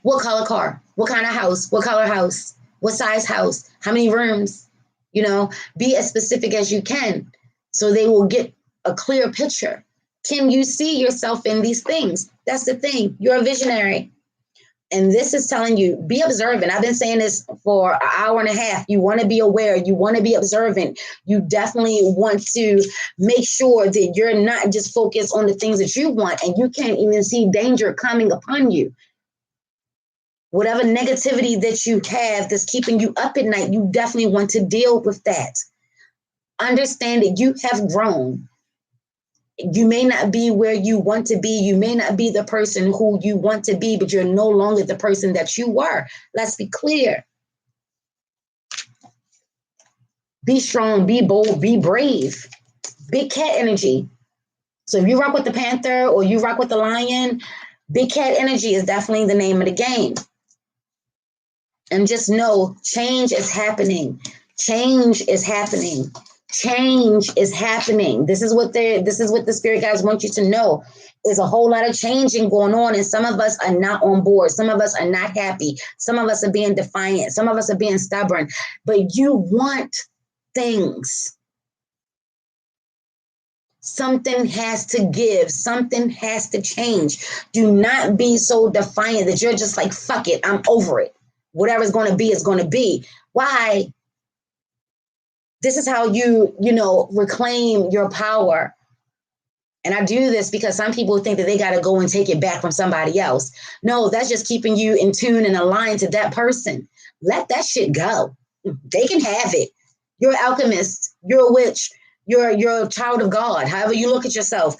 What color car? What kind of house? What color house? What size house? How many rooms? Be as specific as you can so they will get a clear picture. Can you see yourself in these things? That's the thing. You're a visionary. And this is telling you, be observant. I've been saying this for an hour and a half. You want to be aware. You want to be observant. You definitely want to make sure that you're not just focused on the things that you want and you can't even see danger coming upon you. Whatever negativity that you have that's keeping you up at night, you definitely want to deal with that. Understand that you have grown. You may not be where you want to be. You may not be the person who you want to be, but you're no longer the person that you were. Let's be clear. Be strong, be bold, be brave. Big cat energy. So if you rock with the panther or you rock with the lion, big cat energy is definitely the name of the game. And just know change is happening. Change is happening. Change is happening. This is what the spirit guides want you to know. There's a whole lot of changing going on, and some of us are not on board. Some of us are not happy. Some of us are being defiant. Some of us are being stubborn. But you want things. Something has to give. Something has to change. Do not be so defiant that you're just like, fuck it, I'm over it. Whatever's going to be is going to be. Why? This is how you reclaim your power. And I do this because some people think that they got to go and take it back from somebody else. No, that's just keeping you in tune and aligned to that person. Let that shit go. They can have it. You're an alchemist. You're a witch. You're a child of God. However you look at yourself,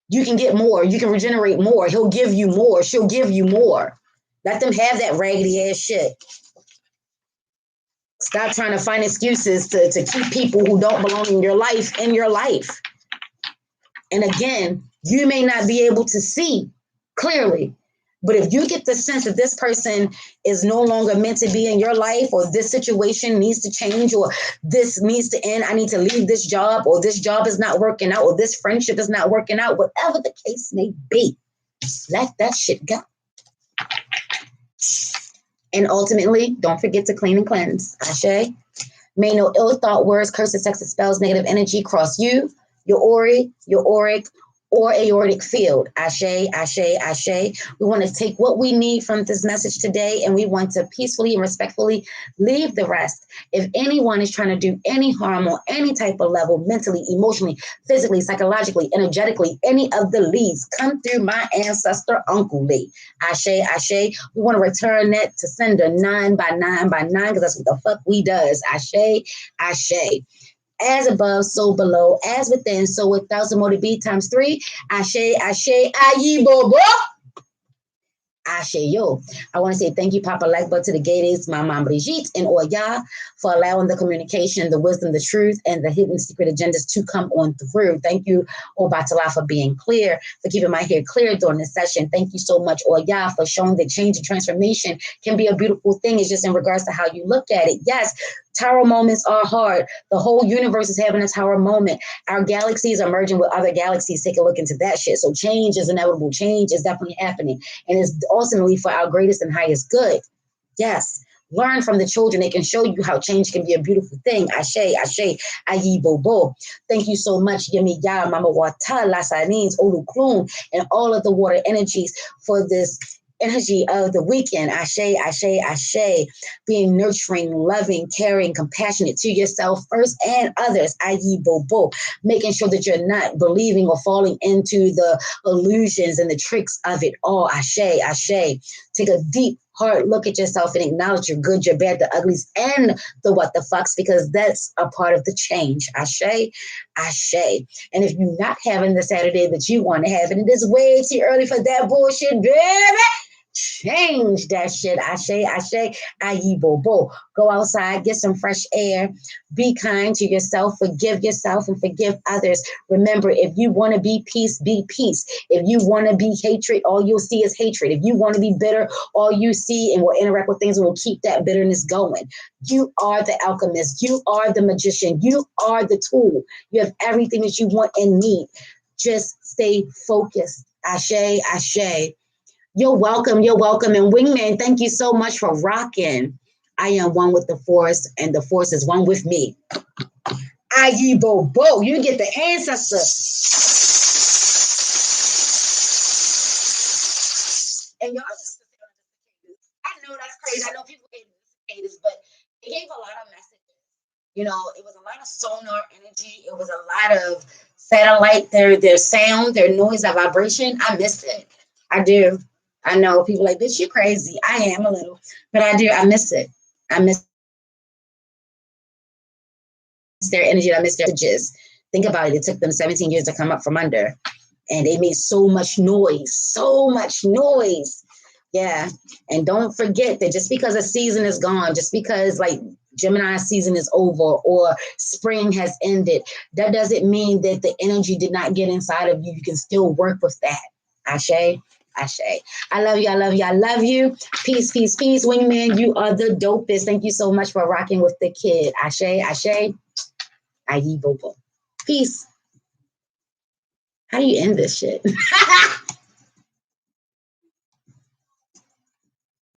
you can get more. You can regenerate more. He'll give you more. She'll give you more. Let them have that raggedy ass shit. Stop trying to find excuses to keep people who don't belong in your life in your life. And again, you may not be able to see clearly, but if you get the sense that this person is no longer meant to be in your life, or this situation needs to change, or this needs to end, I need to leave this job, or this job is not working out, or this friendship is not working out, whatever the case may be, let that shit go. And ultimately, don't forget to clean and cleanse. Ashe. May no ill thought, words, curses, sexes, spells, negative energy cross you, your auric, or aortic field. Ashe, ashe, ashe. We want to take what we need from this message today, and we want to peacefully and respectfully leave the rest. If anyone is trying to do any harm on any type of level, mentally, emotionally, physically, psychologically, energetically, any of the leads, come through my ancestor, Uncle Lee. Ashe, ashe. We want to return that to sender 9 by 9 by 9, because that's what the fuck we does. Ashe, ashe. As above, so below, as within, so without, so more to be times 3. Ashe, ashe, ayi, bo, bo. Ashe, yo. I want to say thank you, Papa Lakba, to the Gades, Mama Brigitte, and Oya, for allowing the communication, the wisdom, the truth, and the hidden secret agendas to come on through. Thank you, Obatala, for being clear, for keeping my hair clear during this session. Thank you so much, Oya, for showing that change and transformation can be a beautiful thing. It's just in regards to how you look at it. Yes, tower moments are hard. The whole universe is having a tower moment. Our galaxies are merging with other galaxies. Take a look into that shit. So change is inevitable. Change is definitely happening. And it's ultimately for our greatest and highest good. Yes. Learn from the children. They can show you how change can be a beautiful thing. Ashe, ashe, ayi, bobo. Thank you so much, Yemi Ya, Mama Wata, Lasanins, Olu Klum, and all of the water energies for this energy of the weekend. Ashe, ashe, ashe. Being nurturing, loving, caring, compassionate to yourself first and others. Ayi, bobo. Making sure that you're not believing or falling into the illusions and the tricks of it all. Ashe, ashe. Take a deep hard look at yourself and acknowledge your good, your bad, the uglies, and the what the fucks, because that's a part of the change. Ashe, ashe. And if you're not having the Saturday that you want to have, and it is way too early for that bullshit, baby, Change that shit. Ashe, ayi bobo. Go outside, get some fresh air. Be kind to yourself. Forgive yourself and forgive others. Remember, if you want to be peace, be peace. If you want to be hatred, all you'll see is hatred. If you want to be bitter, all you see and will interact with things will keep that bitterness going. You are the alchemist. You are the magician. You are the tool. You have everything that you want and need. Just stay focused. Ashe, ashe. You're welcome. You're welcome. And Wingman, thank you so much for rocking. I am one with the force, and the force is one with me. Ayi bo bo. You get the ancestor. And y'all, I know that's crazy. I know people hate cicadas, but it gave a lot of messages. You know, it was a lot of sonar energy. It was a lot of satellite, their sound, their noise, their vibration. I miss it. I do. I know people like, bitch, you crazy. I am a little, but I do. I miss it. I miss their energy. I miss their messages. Think about it. It took them 17 years to come up from under, and they made so much noise, so much noise. Yeah. And don't forget that just because a season is gone, just because like Gemini season is over or spring has ended, that doesn't mean that the energy did not get inside of you. You can still work with that. Ashe. Ashe. I love you. I love you. I love you. Peace, peace, peace. Wingman, you are the dopest. Thank you so much for rocking with the kid. Ashe, ashe. Ayi bobo. Peace. How do you end this shit?